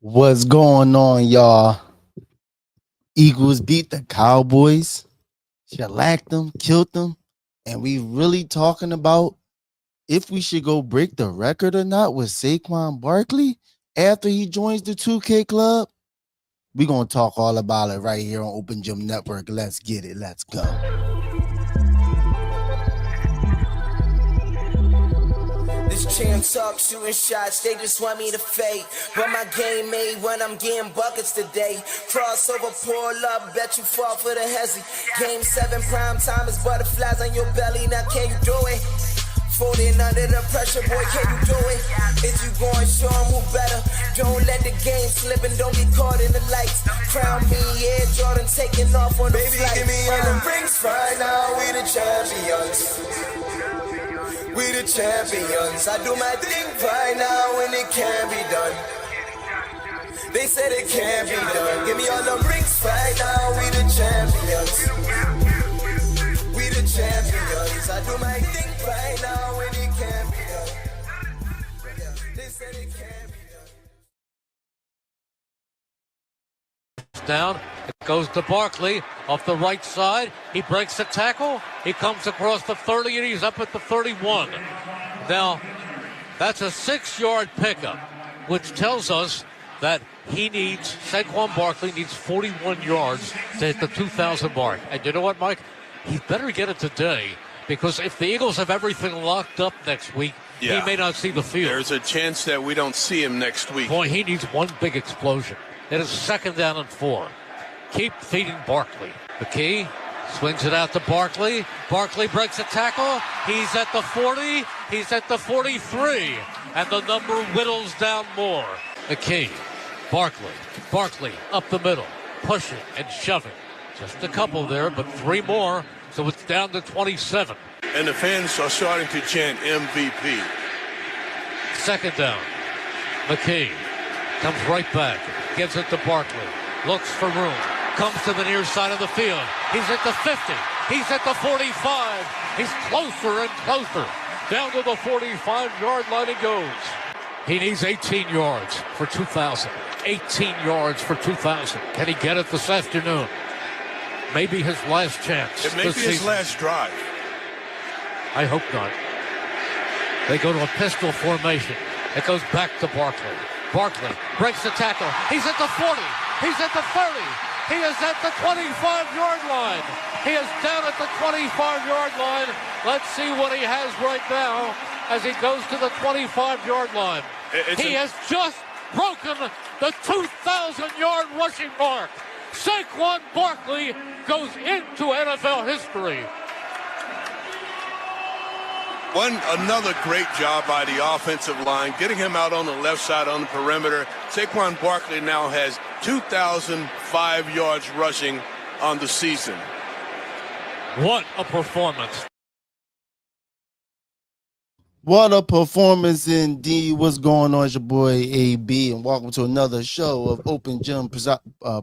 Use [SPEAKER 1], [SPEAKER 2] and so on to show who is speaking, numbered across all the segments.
[SPEAKER 1] What's going on, y'all? Eagles beat the Cowboys, shellacked them, killed them, and we really talking about if we should go break the record or not with Saquon Barkley after he joins the 2K club. We're going to talk all about it right here on Open Gym Network. Let's get it. Let's go.
[SPEAKER 2] This champs up, shooting shots, they just want me to fade. But my game made when I'm getting buckets today. Crossover, pull up, bet you fall for the hezzy. Game 7, prime time is butterflies on your belly. Now can you do it? Folding under the pressure, boy, can you do it? If you going, show 'em who better. Don't let the game slip and don't get caught in the lights. Crown me, yeah, Jordan taking off on the flight. Give me all the rings right now, we the champions. We the champions. I do my thing right now and it can be done. They said it can't be done. Give me all the rings right now. We the champions. We the champions. I do my thing right now and it can be done. They said it can't be done.
[SPEAKER 3] Down, it goes to Barkley off the right side. He breaks the tackle. He comes across the 30 and he's up at the 31. Now, that's a 6-yard pickup, which tells us that Saquon Barkley needs 41 yards to hit the 2,000 mark. And you know what, Mike? He better get it today, because if the Eagles have everything locked up next week, he may not see the field.
[SPEAKER 4] There's a chance that we don't see him next week.
[SPEAKER 3] Boy, he needs one big explosion. It is 2nd down and 4. Keep feeding Barkley. McKee swings it out to Barkley. Barkley breaks a tackle. He's at the 40. He's at the 43. And the number whittles down more. McKee, Barkley up the middle, pushing and shoving. Just a couple there, but 3 more. So it's down to 27.
[SPEAKER 4] And the fans are starting to chant MVP.
[SPEAKER 3] 2nd down. McKee comes right back. Gives it to Barkley. Looks for room. Comes to the near side of the field. He's at the 50. He's at the 45. He's closer and closer. Down to the 45-yard line he goes. He needs 18 yards for 2,000. 18 yards for 2,000. Can he get it this afternoon? Maybe his last chance.
[SPEAKER 4] It may be his last drive.
[SPEAKER 3] I hope not. They go to a pistol formation. It goes back to Barkley. Barkley breaks the tackle. He's at the 40. He's at the 30. He is at the 25-yard line. He is down at the 25-yard line. Let's see what he has right now as he goes to the 25-yard line. He has just broken the 2,000-yard rushing mark. Saquon Barkley goes into NFL history.
[SPEAKER 4] Another great job by the offensive line, getting him out on the left side on the perimeter. Saquon Barkley now has 2,005 yards rushing on the season.
[SPEAKER 3] What a performance.
[SPEAKER 1] What a performance indeed. What's going on? It's your boy AB, and welcome to another show of Open Gym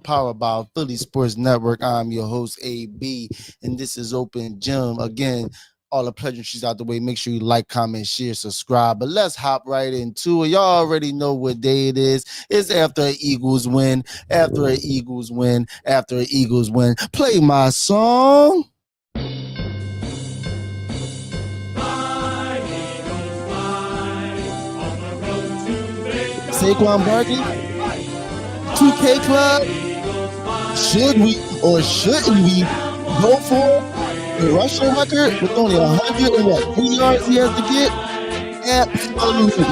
[SPEAKER 1] powered by Philly Sports Network. I'm your host, AB, and this is Open Gym. Again, all the pleasantries out the way. Make sure you like, comment, share, subscribe. But let's hop right into it. Y'all already know what day it is. It's after an Eagles win. After an Eagles win. After an Eagles win. Play my song. Saquon Barkley, 2K club. Should we or shouldn't we go for the rushing record with only 103 yards he has to get? Absolutely.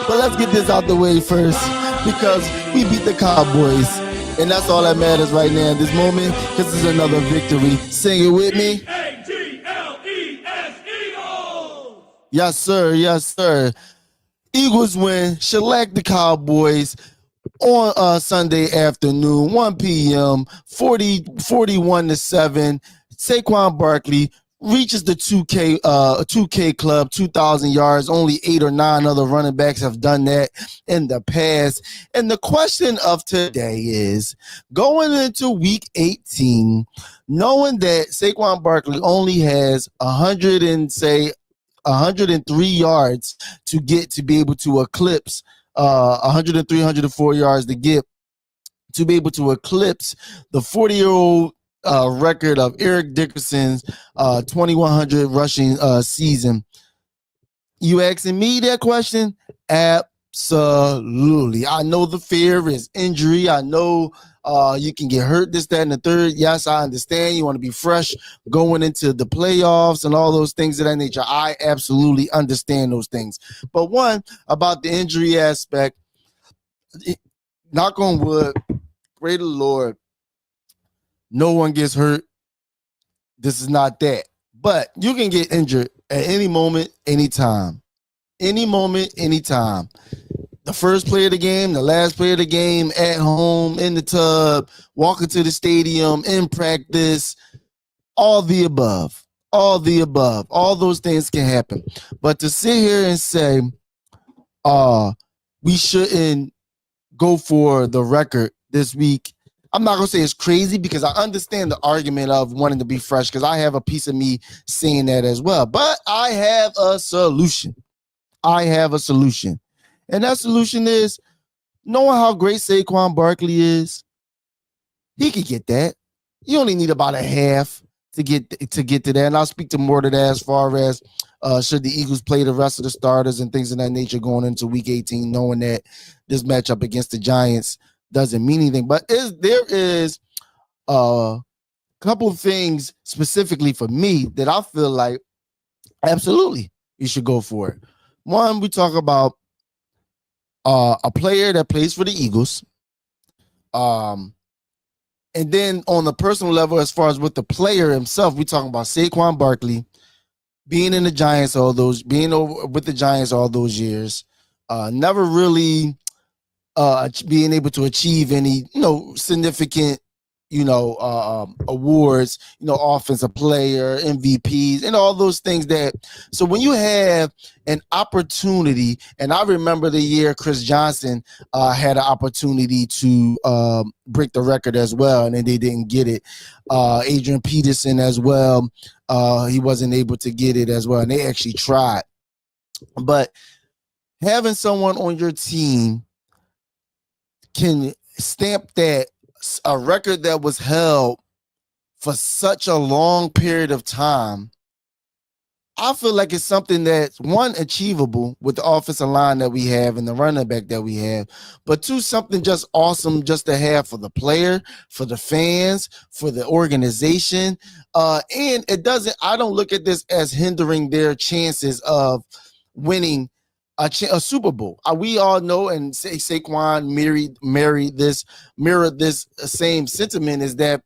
[SPEAKER 1] But let's get this out the way first, because we beat the Cowboys, and that's all that matters right now in this moment, because it's another victory. Sing it with me.
[SPEAKER 5] A-G-L-E-S, Eagles!
[SPEAKER 1] Yes, sir. Yes, sir. Eagles win, shellac the Cowboys on Sunday afternoon, 1 p.m., 41-7. Saquon Barkley reaches the 2K club, 2,000 yards. Only 8 or 9 other running backs have done that in the past. And the question of today is, going into week 18, knowing that Saquon Barkley only has 103 yards to be able to eclipse 103, 104 yards to get to be able to eclipse the 40-year-old record of Eric Dickerson's 2,100 rushing season. You asking me that question? Absolutely. I know the fear is injury. I know you can get hurt, this, that, and the third. Yes, I understand. You want to be fresh going into the playoffs and all those things of that nature. I absolutely understand those things. But one, about the injury aspect, knock on wood, pray the Lord, no one gets hurt. This is not that. But you can get injured at any moment, anytime. Any moment, anytime. The first play of the game, the last play of the game, at home, in the tub, walking to the stadium, in practice, all the above. All the above. All those things can happen. But to sit here and say, we shouldn't go for the record this week, I'm not going to say it's crazy because I understand the argument of wanting to be fresh because I have a piece of me saying that as well. But I have a solution. And that solution is knowing how great Saquon Barkley is. He could get that. You only need about a half to get to that. And I'll speak to more to that as far as should the Eagles play the rest of the starters and things of that nature going into week 18, knowing that this matchup against the Giants doesn't mean anything. But there is a couple of things specifically for me that I feel like absolutely you should go for it. One, we talk about a player that plays for the Eagles. And then on the personal level, as far as with the player himself, we talking about Saquon Barkley being in the Giants being over with the Giants all those years, never really being able to achieve any, significant, awards, offensive player, MVPs, and all those things so when you have an opportunity, and I remember the year Chris Johnson had an opportunity to break the record as well, and then they didn't get it. Adrian Peterson as well, he wasn't able to get it as well, and they actually tried. But having someone on your team can stamp that a record that was held for such a long period of time, I feel like it's something that's, one, achievable with the offensive line that we have and the running back that we have, but two, something just awesome just to have for the player, for the fans, for the organization. And I don't look at this as hindering their chances of winning a Super Bowl. We all know, and Saquon mirrored this same sentiment, is that,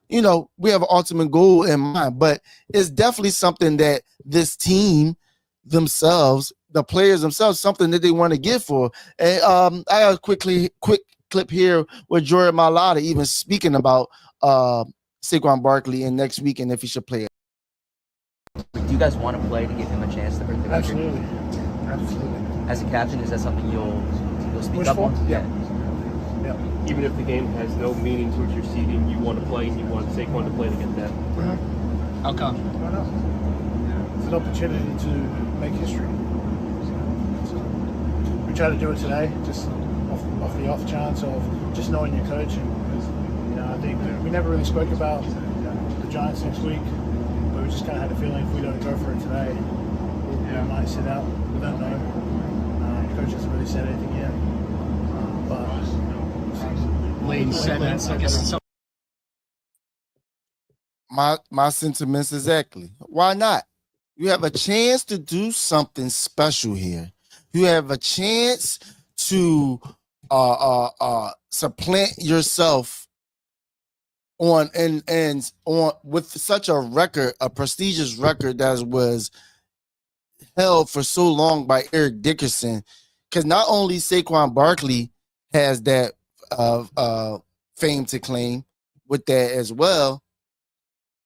[SPEAKER 1] we have an ultimate goal in mind, but it's definitely something that this team themselves, the players themselves, something that they want to get for. And I got a quick clip here with Jordan Mailata even speaking about Saquon Barkley in next week and if he should play it.
[SPEAKER 6] Do you guys want to play to give him a chance to break the record?
[SPEAKER 7] Absolutely.
[SPEAKER 6] As a captain, is that something you'll speak
[SPEAKER 7] Push
[SPEAKER 6] up
[SPEAKER 7] for?
[SPEAKER 6] on?
[SPEAKER 7] Yeah.
[SPEAKER 8] Even if the game has no meaning towards your seeding, you want to play and you want Saquon to play to get that.
[SPEAKER 7] How come? Why not? It's an opportunity to make history. So we try to do it today, just off the off chance of just knowing your coach. And I think we never really spoke about the Giants next week, but we just kind of had a feeling if we don't go for it today, we might sit out. We don't know. The coach hasn't really said anything yet. But
[SPEAKER 9] Lane sentence, I guess.
[SPEAKER 1] My sentiments exactly. Why not? You have a chance to do something special here. You have a chance to supplant yourself on with such a record, a prestigious record that was held for so long by Eric Dickerson. Because not only Saquon Barkley has that fame to claim with that as well,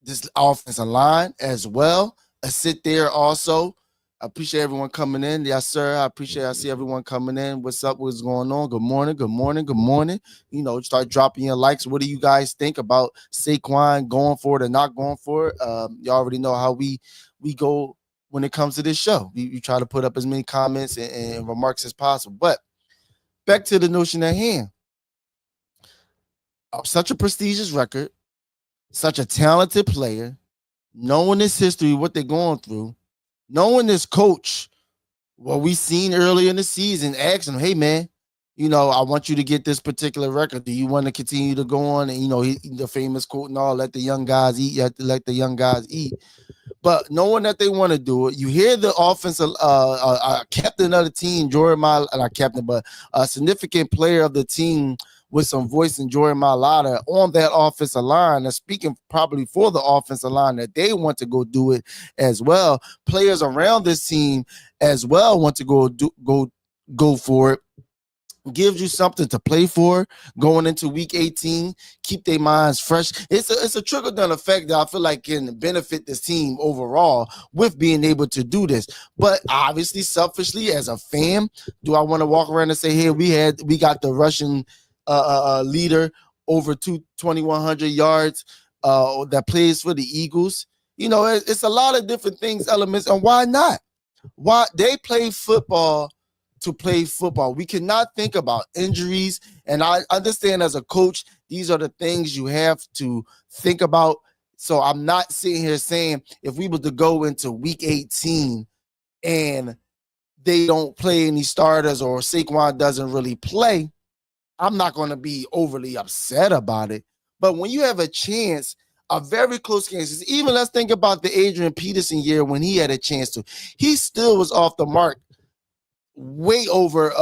[SPEAKER 1] this offensive line as well. I sit there also. I appreciate everyone coming in. Yes, sir. I see everyone coming in. What's up? What's going on? Good morning. Good morning. Good morning. Start dropping your likes. What do you guys think about Saquon going for it or not going for it? You already know how we go when it comes to this show. We try to put up as many comments and remarks as possible. But back to the notion at hand. Such a prestigious record, such a talented player, knowing this history, what they're going through, knowing this coach, what we seen earlier in the season, asking him, hey, man, I want you to get this particular record. Do you want to continue to go on? And, the famous quote and all, let the young guys eat. You have to let the young guys eat. But knowing that they want to do it, you hear the offensive captain of the team, not captain, but a significant player of the team with some voice in Jordan Mailata on that offensive line, and speaking probably for the offensive line that they want to go do it as well. Players around this team as well want to go for it. Gives you something to play for going into week 18, keep their minds fresh. It's a trickle-down effect that I feel like can benefit this team overall with being able to do this. But obviously, selfishly, as a fan, do I want to walk around and say, hey, we got the Russian leader over 2,100 yards that plays for the Eagles? It's a lot of different things, elements, and why not? Why they play football to play football. We cannot think about injuries. And I understand as a coach, these are the things you have to think about. So I'm not sitting here saying if we were to go into week 18 and they don't play any starters or Saquon doesn't really play, I'm not going to be overly upset about it. But when you have a chance, a very close game, even let's think about the Adrian Peterson year when he had a chance to, he still was off the mark. Way over,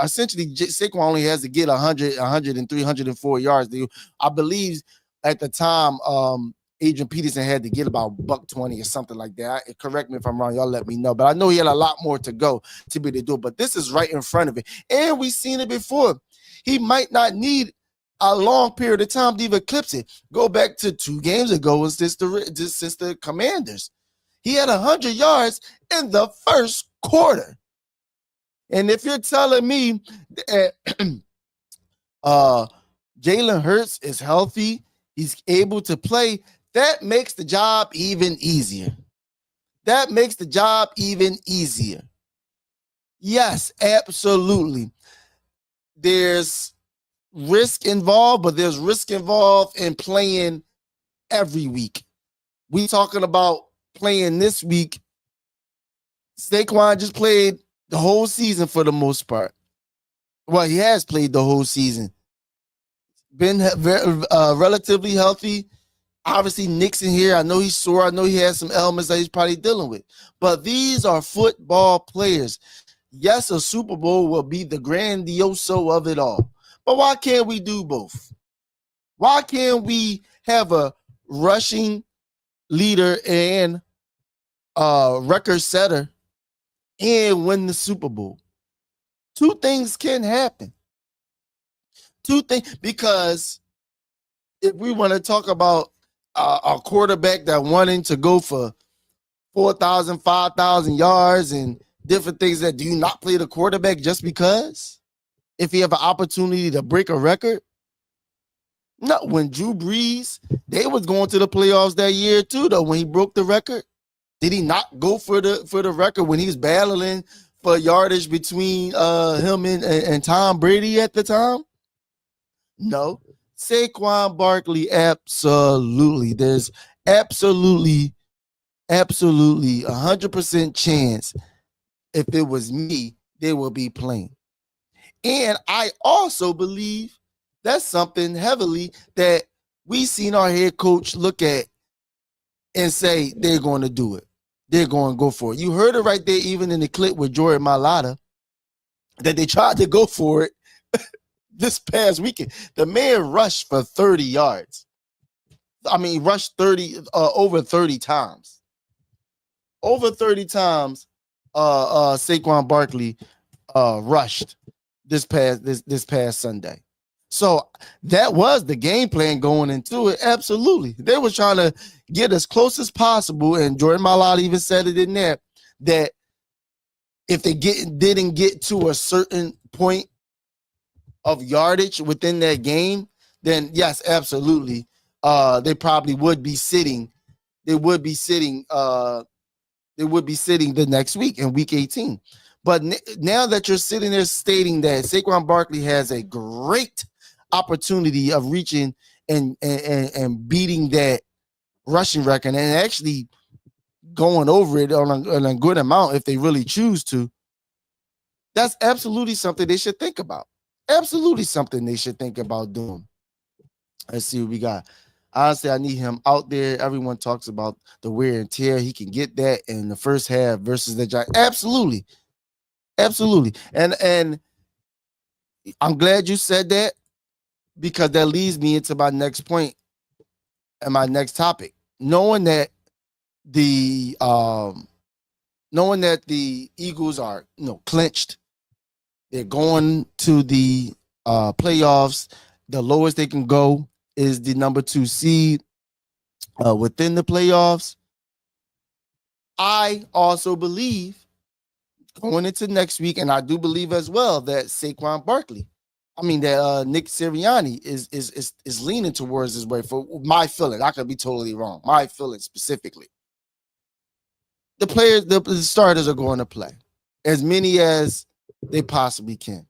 [SPEAKER 1] essentially, Saquon only has to get 100, 103, 104 yards. I believe at the time, Adrian Peterson had to get about $120 or something like that. Correct me if I'm wrong. Y'all let me know. But I know he had a lot more to go to be able to do it. But this is right in front of it. And we've seen it before. He might not need a long period of time to even eclipse it. Go back to 2 games ago since the Commanders. He had 100 yards in the first quarter. And if you're telling me that Jalen Hurts is healthy, he's able to play, that makes the job even easier. That makes the job even easier. Yes, absolutely. There's risk involved, but there's risk involved in playing every week. We talking about playing this week. Saquon just played the whole season for the most part. Well, he has played the whole season. Been relatively healthy. Obviously, Nixon here. I know he's sore. I know he has some ailments that he's probably dealing with. But these are football players. Yes, a Super Bowl will be the grandioso of it all. But why can't we do both? Why can't we have a rushing leader and record setter and win the Super Bowl? 2 things can happen. 2 things, because if we want to talk about a quarterback that wanting to go for 4,000, 5,000 yards and different things, that do you not play the quarterback just because? If you have an opportunity to break a record? No, when Drew Brees, they was going to the playoffs that year too, though, when he broke the record. Did he not go for the record when he was battling for yardage between him and Tom Brady at the time? No. Saquon Barkley, absolutely. There's absolutely 100% chance if it was me, they will be playing. And I also believe that's something heavily that we seen our head coach look at and say they're going to do it. They're going to go for it. You heard it right there, even in the clip with Jordan Mailata, that they tried to go for it this past weekend. The man rushed for 30 yards. I mean, rushed over 30 times. Over 30 times, Saquon Barkley rushed this past Sunday. So that was the game plan going into it. Absolutely. They were trying to get as close as possible. And Jordan Mailata even said it in there that if they didn't get to a certain point of yardage within that game, then yes, absolutely. They probably would be sitting. They would be sitting the next week in week 18. But now that you're sitting there stating that Saquon Barkley has a great opportunity of reaching and beating that rushing record and actually going over it on a good amount if they really choose to, that's absolutely something they should think about. Absolutely something they should think about doing. Let's see what we got. Honestly, I need him out there. Everyone talks about the wear and tear. He can get that in the first half versus the Giants. Absolutely. Absolutely. And I'm glad you said that, because that leads me into my next point and my next topic. Knowing that the Eagles are, clinched, they're going to the playoffs. The lowest they can go is the number 2 seed within the playoffs. I also believe going into next week, and I do believe as well that Saquon Barkley, Nick Sirianni is leaning towards his way. For my feeling, I could be totally wrong. My feeling specifically, the starters are going to play as many as they possibly can,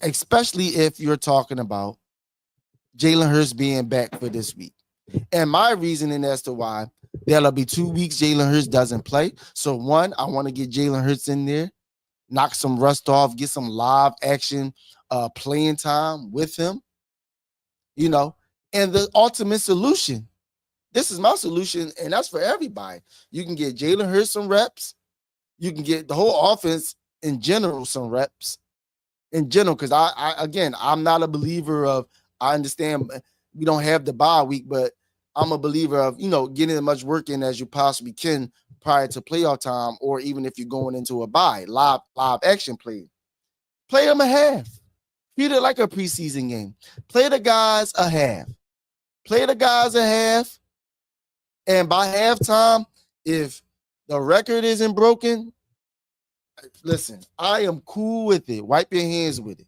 [SPEAKER 1] especially if you're talking about Jalen Hurts being back for this week. And my reasoning as to why there'll be 2 weeks Jalen Hurts doesn't play. So one, I want to get Jalen Hurts in there, knock some rust off, get some live action playing time with him, and the ultimate solution. This is my solution, and that's for everybody. You can get Jalen Hurts some reps. You can get the whole offense in general some reps in general, because I'm not a believer of, I understand we don't have the bye week, but I'm a believer of, getting as much work in as you possibly can prior to playoff time, or even if you're going into a bye, live action play. Play them a half. Treat it like a preseason game. Play the guys a half. Play the guys a half. And by halftime, if the record isn't broken, listen, I am cool with it. Wipe your hands with it.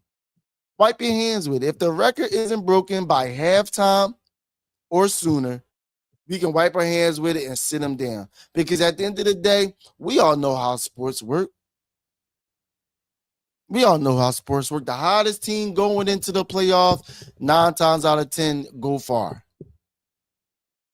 [SPEAKER 1] Wipe your hands with it. If the record isn't broken by halftime or sooner, we can wipe our hands with it and sit them down. Because at the end of the day, we all know how sports work. We all know how sports work. The hottest team going into the playoff, 9 times out of 10, go far.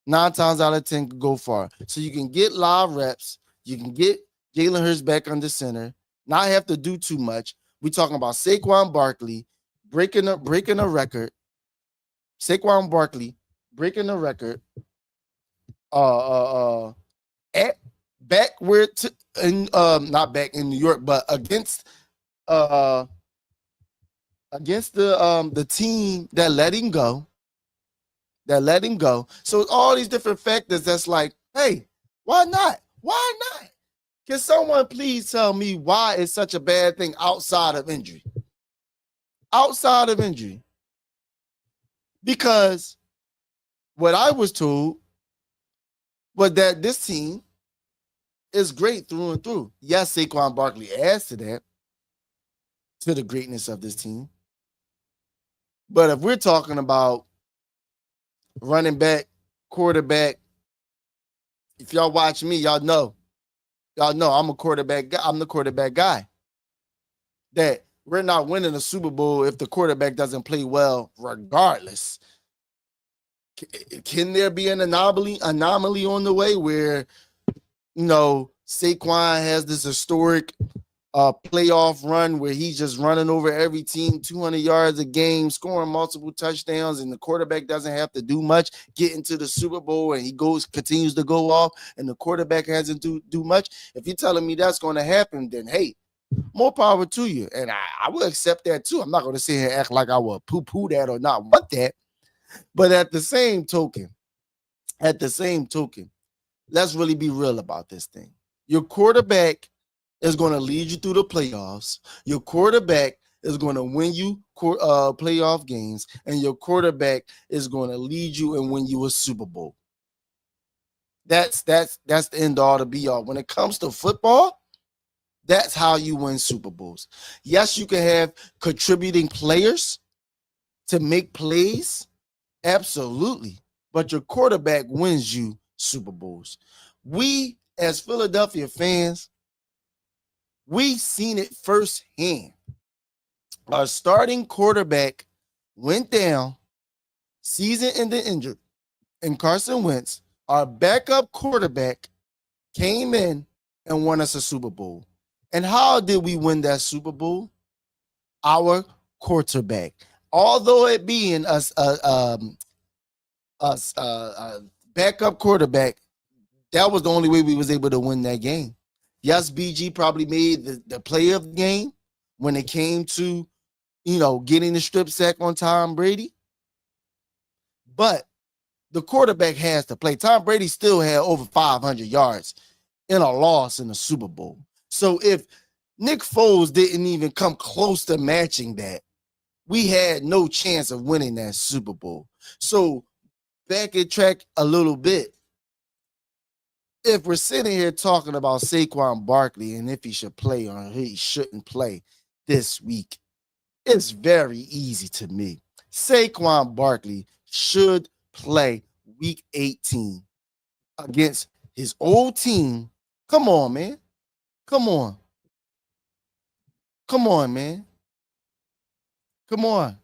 [SPEAKER 1] 9 times out of 10 go far. So you can get live reps. You can get Jalen Hurts back under center. Not have to do too much. We're talking about Saquon Barkley breaking a record. Saquon Barkley breaking a record. At back where not back in New York, but against the team that let him go. So all these different factors that's like, hey, why not? Why not? Can someone please tell me why it's such a bad thing outside of injury? Outside of injury. Because what I was told was that this team is great through and through. Yes, Saquon Barkley adds to that, to the greatness of this team. But if we're talking about running back, quarterback, if y'all watch me, y'all know I'm a quarterback guy. I'm the quarterback guy. That we're not winning a Super Bowl if the quarterback doesn't play well, regardless. Can there be an anomaly on the way where, Saquon has this historic playoff run where he's just running over every team, 200 yards a game, scoring multiple touchdowns, and the quarterback doesn't have to do much, get into the Super Bowl, and he continues to go off, and the quarterback hasn't do much? If you're telling me that's going to happen, then hey, more power to you, and I will accept that too. I'm not going to sit here and act like I will poo-poo that or not want that, but at the same token, let's really be real about this thing. Your quarterback is going to lead you through the playoffs. Your quarterback is going to win you playoff games, and your quarterback is going to lead you and win you a Super Bowl. That's the end all to be all. When it comes to football, that's how you win Super Bowls. Yes, you can have contributing players to make plays, absolutely, but your quarterback wins you Super Bowls. We, as Philadelphia fans, We seen it firsthand. Our starting quarterback went down, season-ending injured, and Carson Wentz, our backup quarterback, came in and won us a Super Bowl. And how did we win that Super Bowl? Our quarterback. Although it being a backup quarterback, that was the only way we was able to win that game. Yes, BG probably made the play of the game when it came to, getting the strip sack on Tom Brady. But the quarterback has to play. Tom Brady still had over 500 yards in a loss in the Super Bowl. So if Nick Foles didn't even come close to matching that, we had no chance of winning that Super Bowl. So back at track a little bit. If we're sitting here talking about Saquon Barkley and if he should play or he shouldn't play this week, it's very easy to me. Saquon Barkley should play week 18 against his old team. Come on, man. Come on. Come on, man. Come on.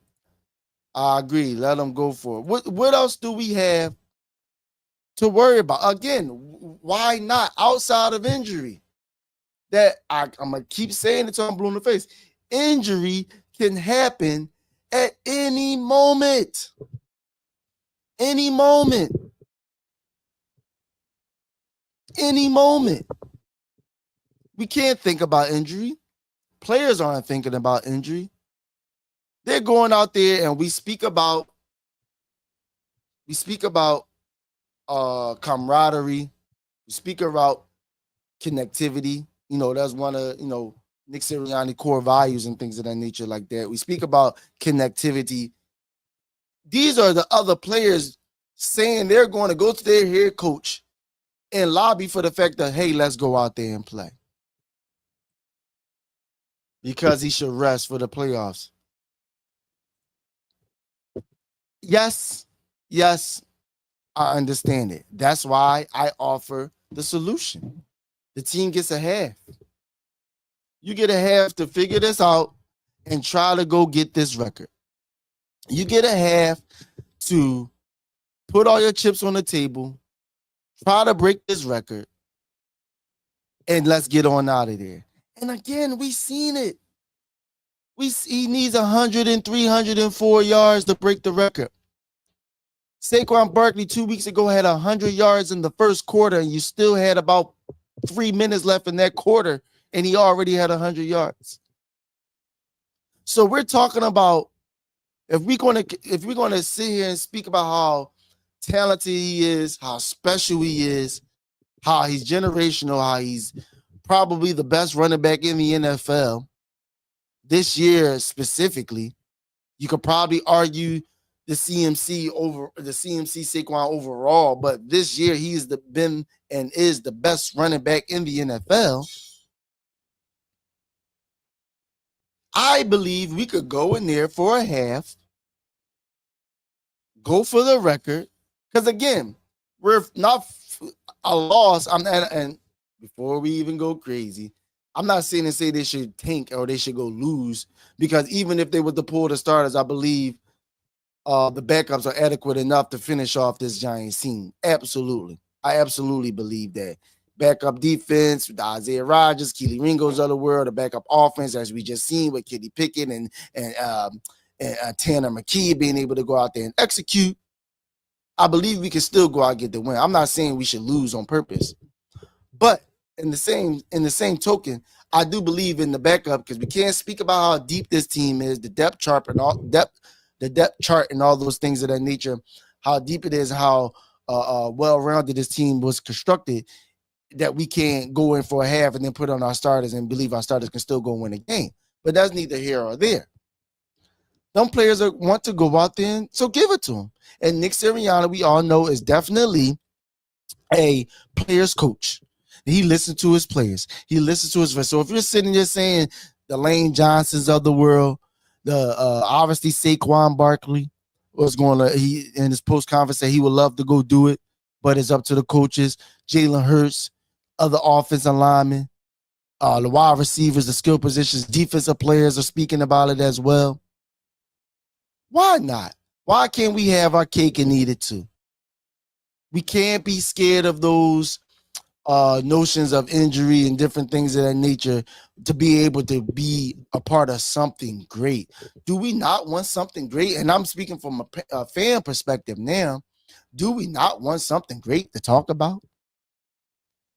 [SPEAKER 1] I agree. Let him go for it. What else do we have to worry about? Again, why not outside of injury? That I'm going to keep saying it until I'm blue in the face. Injury can happen at any moment. Any moment. Any moment. We can't think about injury. Players aren't thinking about injury. They're going out there and we speak about camaraderie. We speak about connectivity. That's one of, Nick Sirianni core values and things of that nature like that. We speak about connectivity. These are the other players saying they're going to go to their head coach and lobby for the fact that, hey, let's go out there and play. Because he should rest for the playoffs. Yes, I understand it. That's why I offer the solution. The team gets a half. You get a half to figure this out and try to go get this record. You get a half to put all your chips on the table, try to break this record, and let's get on out of there. And again, we seen it. He needs 103, 104 yards to break the record. Saquon Barkley 2 weeks ago had 100 yards in the first quarter, and you still had about 3 minutes left in that quarter, and he already had 100 yards. So we're talking about if we're gonna sit here and speak about how talented he is, how special he is, how he's generational, how he's probably the best running back in the NFL this year specifically, you could probably argue the CMC Saquon overall, but this year he's been and is the best running back in the NFL. I believe we could go in there for a half, go for the record, because again, we're not a loss. And before we even go crazy, I'm not saying to say they should tank or they should go lose, because even if they were to pull the starters, I believe the backups are adequate enough to finish off this Giants team. Absolutely. I absolutely believe that. Backup defense with Isaiah Rodgers, Keely Ringo's of the world, the backup offense, as we just seen with Kenny Pickett and Tanner McKee being able to go out there and execute. I believe we can still go out and get the win. I'm not saying we should lose on purpose. But in the same token, I do believe in the backup, because we can't speak about how deep this team is, the depth chart and all those things of that nature, how deep it is, how well-rounded this team was constructed, that we can't go in for a half and then put on our starters and believe our starters can still go win a game. But that's neither here or there. Some players want to go out there, so give it to them. And Nick Sirianni, we all know, is definitely a player's coach. He listens to his players. He listens to his. So if you're sitting there saying the Lane Johnsons of the world, the obviously Saquon Barkley was he in his post conference said he would love to go do it, but it's up to the coaches. Jalen Hurts, other offensive linemen, The wide receivers, the skill positions, defensive players are speaking about it as well. Why not? Why can't we have our cake and eat it too? We can't be scared of those notions of injury and different things of that nature to be able to be a part of something great. Do we not want something great? And I'm speaking from a fan perspective now. Do we not want something great to talk about?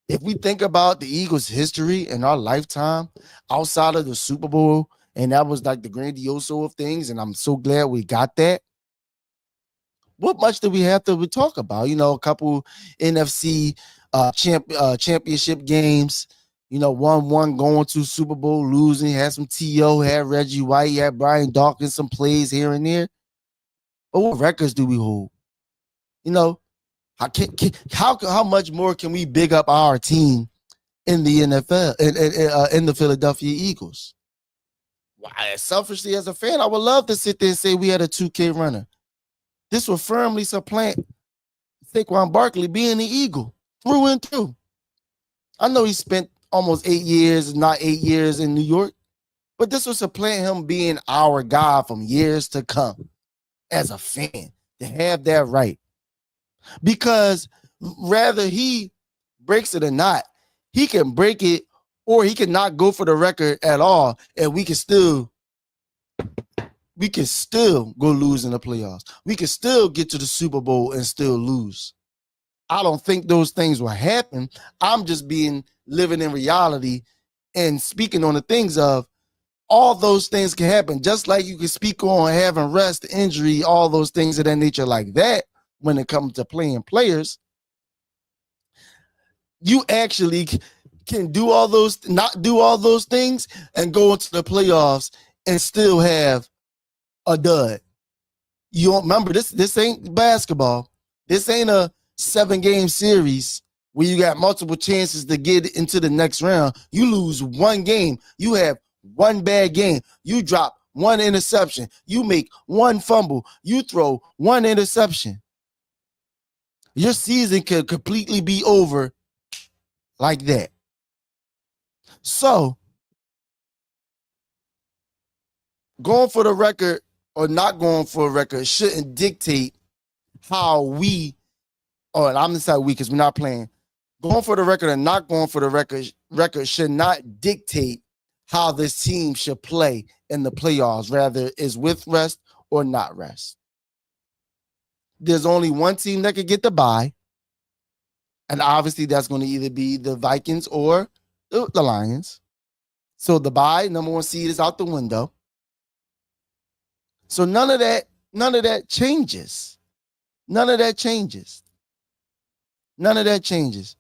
[SPEAKER 1] If we think about the Eagles' history in our lifetime outside of the Super Bowl, and that was like the grandioso of things, and I'm so glad we got that. What much do we have to talk about? A couple NFC championship games. 1-1 going to Super Bowl, losing, had some T.O., had Reggie White, had Brian Dawkins, some plays here and there. But what records do we hold? How much more can we big up our team in the NFL, in the Philadelphia Eagles? Selfishly, as a fan, I would love to sit there and say we had a 2K runner. This will firmly supplant Saquon Barkley being the Eagle through and through. I know he spent almost 8 years, not 8 years in New York, but this will supplant him being our guy from years to come as a fan, to have that right. Because rather he breaks it or not, he can break it or he can not go for the record at all, and we can still go lose in the playoffs. We can still get to the Super Bowl and still lose. I don't think those things will happen. I'm just living in reality and speaking on the things of all those things can happen. Just like you can speak on having rest, injury, all those things of that nature like that when it comes to playing players. You actually can do all those, not do all those things and go into the playoffs and still have a dud. You don't remember this ain't basketball. This ain't a 7-game series where you got multiple chances to get into the next round. You lose one game. You have one bad game. You drop one interception. You make one fumble. You throw one interception. Your season could completely be over like that. So, going for the record or not going for a record shouldn't dictate how we, or I'm going to say we because we're not playing. Going for the record and not going for the record should not dictate how this team should play in the playoffs, rather is with rest or not rest. There's only one team that could get the bye, and obviously that's going to either be the Vikings or the Lions. So the bye, number 1 seed, is out the window. So none of that changes. None of that changes. None of that changes.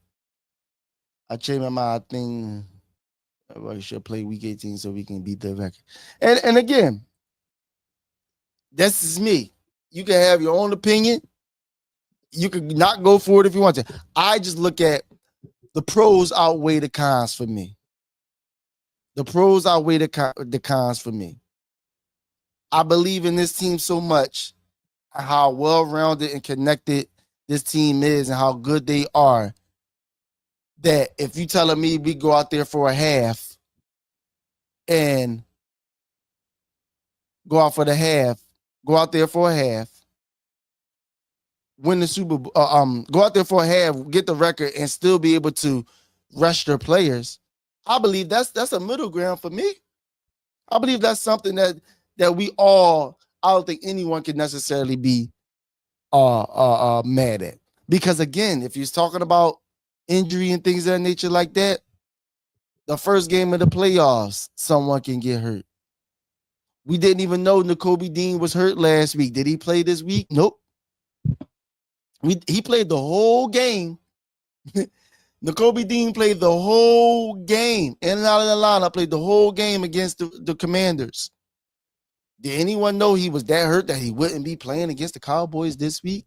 [SPEAKER 1] I changed my mind. I think we should play week 18 so we can beat the record. And again, this is me. You can have your own opinion. You could not go for it if you want to. I just look at the pros outweigh the cons for me. The pros outweigh the cons for me. I believe in this team so much, how well-rounded and connected this team is and how good they are, that if you telling me we go out there for a half and go out there for a half, win the Super Bowl, go out there for a half, get the record, and still be able to rush their players, I believe that's a middle ground for me. I believe that's something that we all, I don't think anyone can necessarily be mad at. Because again, if you're talking about injury and things of that nature like that, the first game of the playoffs, someone can get hurt. We didn't even know Nakobe Dean was hurt last week. Did he play this week? Nope. He played the whole game. Nakobe Dean played the whole game. In and out of the lineup, played the whole game against the Commanders. Did anyone know he was that hurt that he wouldn't be playing against the Cowboys this week?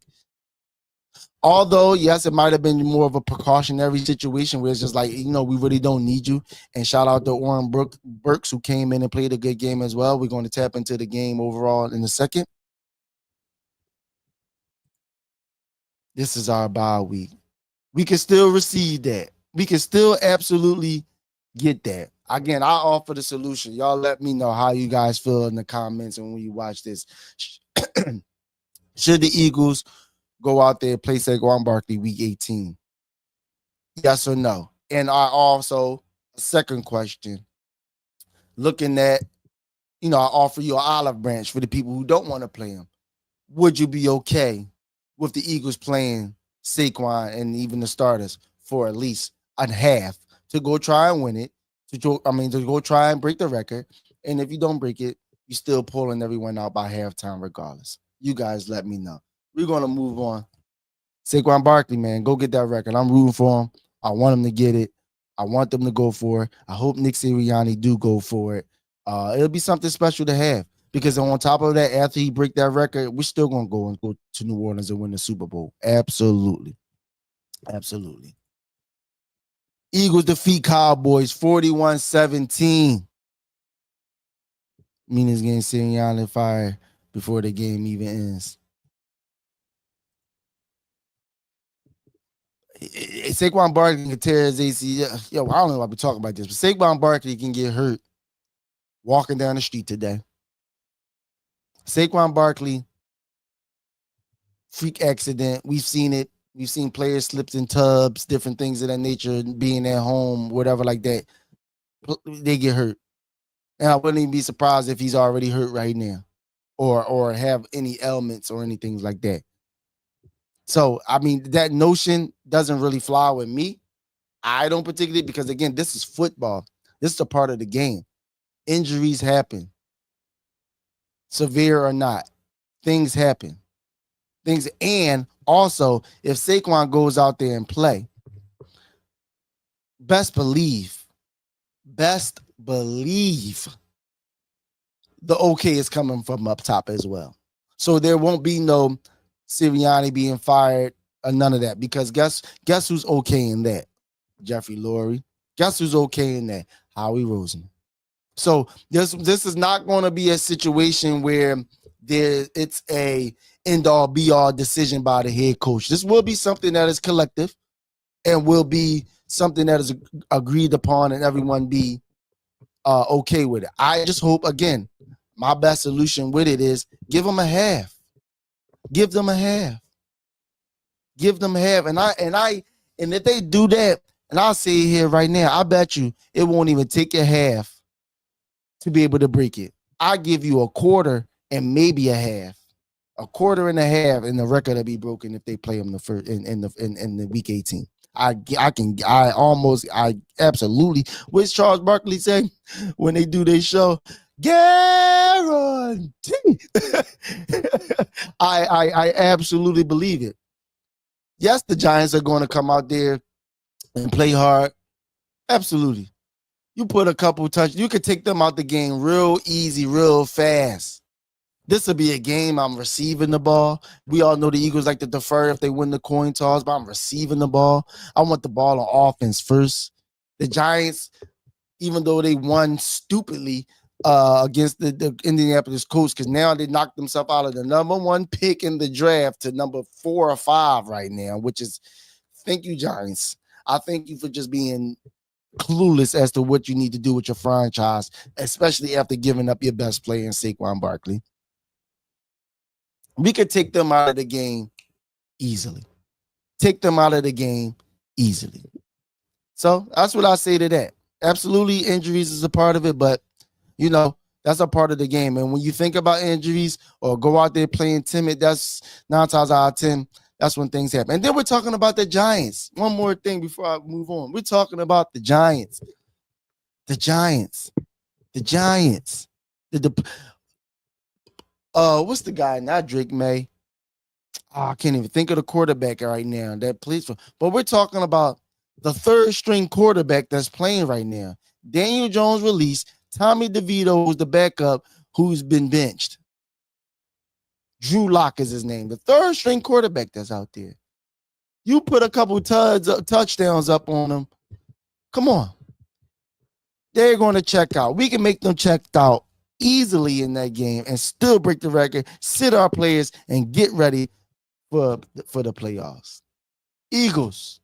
[SPEAKER 1] Although, yes, it might have been more of a precautionary situation where it's just like, we really don't need you. And shout out to Oren Burks, who came in and played a good game as well. We're going to tap into the game overall in a second. This is our bye week. We can still receive that. We can still absolutely Get that. Again, I offer the solution. Y'all let me know how you guys feel in the comments and when you watch this. Should the Eagles go out there and play Saquon Barkley week 18? Yes or no? And I also, second question, looking at, I offer you an olive branch for the people who don't want to play him. Would you be okay with the Eagles playing Saquon and even the starters for at least a half to go try and win it? To go try and break the record. And if you don't break it, you're still pulling everyone out by halftime regardless. You guys let me know. We're going to move on. Saquon Barkley, man, go get that record. I'm rooting for him. I want him to get it. I want them to go for it. I hope Nick Sirianni do go for it. It'll be something special to have because on top of that, after he break that record, we're still going to go to New Orleans and win the Super Bowl. Absolutely. Absolutely. Eagles defeat Cowboys 41-17. Meaning getting Sirianni fired before the game even ends. Saquon Barkley can tear his ACL. Yo, I don't know why we talking about this, but Saquon Barkley can get hurt walking down the street today. Saquon Barkley, freak accident. We've seen it. We've seen players slipped in tubs, different things of that nature, being at home, whatever like that. They get hurt. And I wouldn't even be surprised if he's already hurt right now or have any ailments or anything like that. So, I mean, that notion doesn't really fly with me. I don't particularly, because again, this is football. This is a part of the game. Injuries happen. Severe or not. Things happen. And also, if Saquon goes out there and play, best believe the okay is coming from up top as well. So there won't be no Sirianni being fired or none of that, because guess who's okay in that? Jeffrey Lurie. Guess who's okay in that? Howie Roseman. So this is not going to be a situation where it's a end-all be-all decision by the head coach. This will be something that is collective and will be something that is agreed upon and everyone be okay with it. I just hope, again, my best solution with it is give them a half. Give them a half. Give them a half. And if they do that, and I'll say it here right now, I bet you it won't even take a half to be able to break it. I give you a quarter and maybe a half. A quarter and a half, and the record will be broken if they play them the first in the week 18. I absolutely. What's Charles Barkley say when they do their show? Guarantee. I absolutely believe it. Yes, the Giants are going to come out there and play hard. Absolutely. You put a couple touches, you could take them out the game real easy, real fast. This will be a game I'm receiving the ball. We all know the Eagles like to defer if they win the coin toss, but I'm receiving the ball. I want the ball on offense first. The Giants, even though they won stupidly against the Indianapolis Colts, because now they knocked themselves out of the number one pick in the draft to number 4 or 5 right now, which is, thank you, Giants. I thank you for just being clueless as to what you need to do with your franchise, especially after giving up your best player in Saquon Barkley. We could take them out of the game easily. Take them out of the game easily. So that's what I say to that. Absolutely, injuries is a part of it, but, that's a part of the game. And when you think about injuries or go out there playing timid, that's 9 times out of 10, that's when things happen. And then we're talking about the Giants. One more thing before I move on. We're talking about the Giants. The Giants. What's the guy? Not Drake May. I can't even think of the quarterback right now that plays for. But we're talking about the third string quarterback that's playing right now. Daniel Jones released. Tommy DeVito was the backup who's been benched. Drew Lock is his name. The third string quarterback that's out there. You put a couple touchdowns up on them. Come on. They're going to check out. We can make them checked out easily in that game and still break the record, sit our players, and get ready for the playoffs. Eagles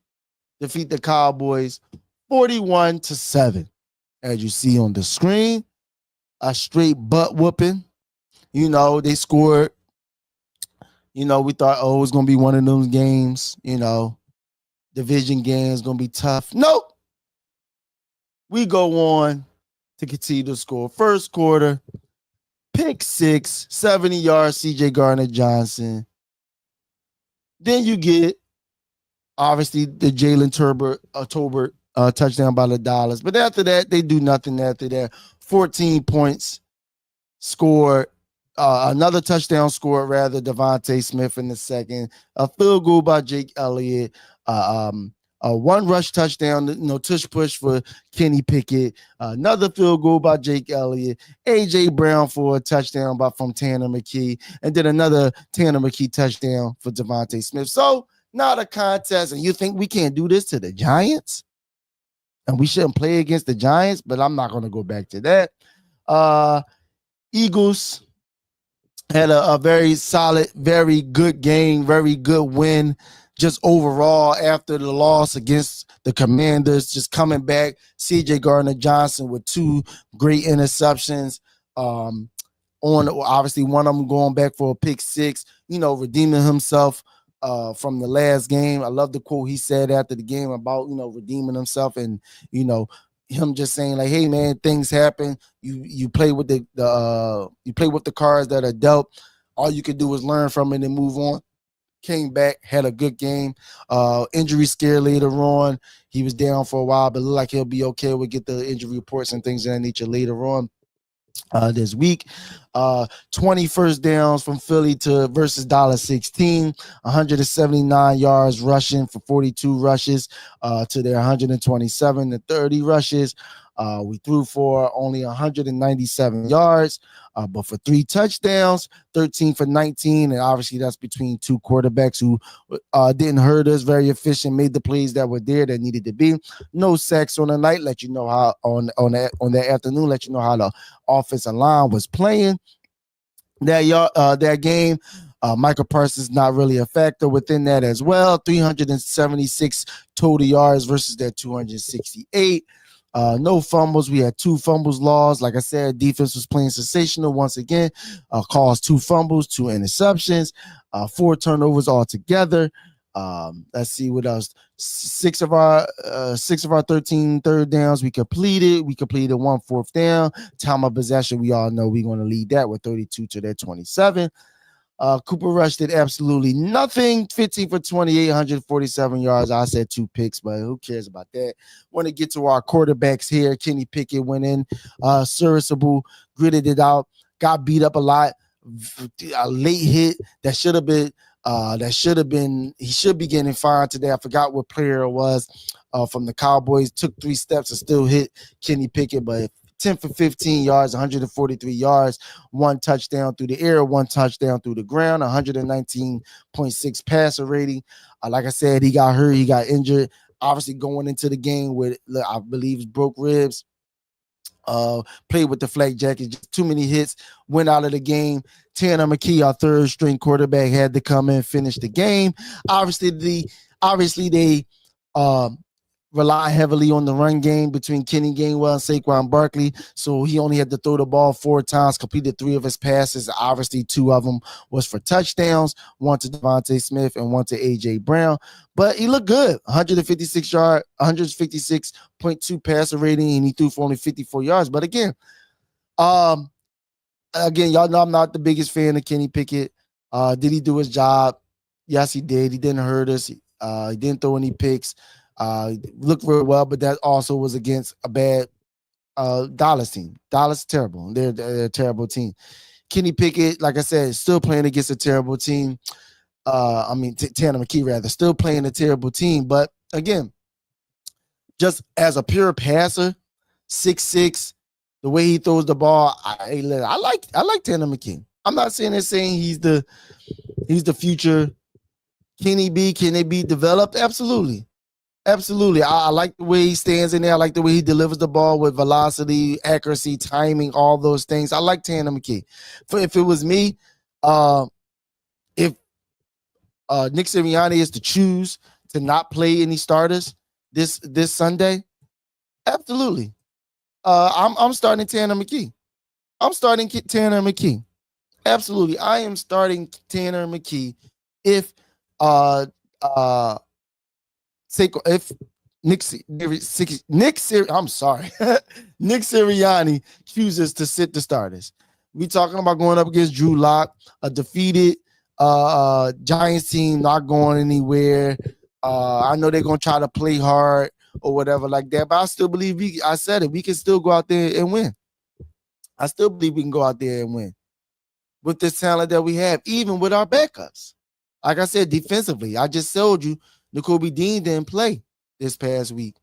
[SPEAKER 1] defeat the Cowboys 41-7. as you see on the screen. A straight butt whooping. They scored. We thought, oh, it's going to be one of those games, division games going to be tough. Nope. We go on to continue to score. First quarter, pick six, 70 yards, CJ Gardner-Johnson. Then you get, obviously, the Jalen Tolbert touchdown by the Dollars. But after that, they do nothing after that. 14 points scored. Another touchdown scored, rather, Devontae Smith in the second. A field goal by Jake Elliott. One rush touchdown, tush push for Kenny Pickett. Another field goal by Jake Elliott. A.J. Brown for a touchdown from Tanner McKee. And then another Tanner McKee touchdown for Devontae Smith. So, not a contest. And you think we can't do this to the Giants? And we shouldn't play against the Giants? But I'm not going to go back to that. Eagles had a very solid, very good game, very good win. Just overall, after the loss against the Commanders, just coming back, CJ Gardner-Johnson with two great interceptions. On obviously one of them going back for a pick six, redeeming himself from the last game. I love the quote he said after the game about, redeeming himself and, him just saying like, hey man, things happen. You play with you play with the cards that are dealt. All you can do is learn from it and move on. Came back, had a good game. Injury scare later on. He was down for a while, but looked like he'll be okay. We'll get the injury reports and things of that nature later on this week. 20 first downs from Philly versus $16, 179 yards rushing for 42 rushes to their 127 to 30 rushes. We threw for only 197 yards, but for 3 touchdowns, 13 for 19. And obviously that's between two quarterbacks who didn't hurt us, very efficient, made the plays that were there that needed to be. No sacks on the night, let you know how on that afternoon, let you know how the offensive line was playing that game. Michael Parsons not really a factor within that as well. 376 total yards versus their 268. No fumbles. We had 2 fumbles lost. Like I said, defense was playing sensational once again. Caused 2 fumbles, 2 interceptions, 4 turnovers altogether. Let's see what else. 6 of our 13 third downs we completed. We completed 1 fourth down. Time of possession, we all know we're going to lead that with 32 to their 27. Cooper Rush did absolutely nothing. 15 for 28, 147 yards. I said 2 picks, but who cares about that? Want to get to our quarterbacks here. Kenny Pickett went in, serviceable, gritted it out, got beat up a lot. A late hit that should have been. He should be getting fined today. I forgot what player it was from the Cowboys. Took 3 steps and still hit Kenny Pickett, but 10 for 15 yards, 143 yards, 1 touchdown through the air, 1 touchdown through the ground, 119.6 passer rating. Like I said, he got hurt, he got injured. Obviously, going into the game with, I believe, broke ribs. Played with the flak jacket, just too many hits, went out of the game. Tanner McKee, our third string quarterback, had to come in and finish the game. Obviously, they rely heavily on the run game between Kenny Gainwell and Saquon Barkley. So he only had to throw the ball 4 times, completed 3 of his passes. Obviously, 2 of them was for touchdowns, 1 to Devontae Smith and 1 to A.J. Brown. But he looked good. 156.2 passer rating, and he threw for only 54 yards. But again, y'all know I'm not the biggest fan of Kenny Pickett. Did he do his job? Yes, he did. He didn't hurt us. He didn't throw any picks. Looked very well, but that also was against a bad Dallas team. Dallas terrible. They're a terrible team. Kenny Pickett, like I said, still playing against a terrible team. Tanner McKee rather, still playing a terrible team. But again, just as a pure passer, 6'6", the way he throws the ball, I like Tanner McKee. I'm not saying he's the future. Can he be developed? Absolutely. Absolutely. I like the way he stands in there. I like the way he delivers the ball with velocity, accuracy, timing, all those things. I like Tanner McKee. If it was me, if Nick Sirianni is to choose to not play any starters this Sunday, absolutely. I'm starting Tanner McKee. I'm starting Tanner McKee. Absolutely, I am starting Tanner McKee if uh uh if Nick I'm sorry, Nick Sirianni chooses to sit the starters. We talking about going up against Drew Lock, a defeated Giants team, not going anywhere. I know they're gonna try to play hard or whatever like that, but I still believe I said it. We can still go out there and win. I still believe we can go out there and win with this talent that we have, even with our backups. Like I said, defensively, I just told you, N'Kobe Dean didn't play this past week.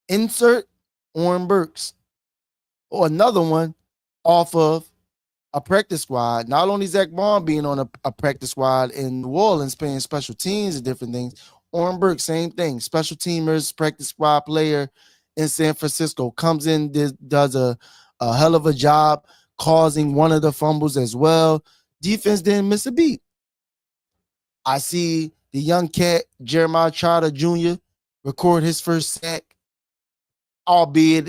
[SPEAKER 1] Insert Oren Burks or another one off of a practice squad. Not only Zach Bond being on a practice squad in New Orleans playing special teams and different things. Oren Burks, same thing. Special teamers, practice squad player in San Francisco, comes in, does a hell of a job causing one of the fumbles as well. Defense didn't miss a beat. I see the young cat, Jeremiah Trotter Jr., record his first sack, albeit,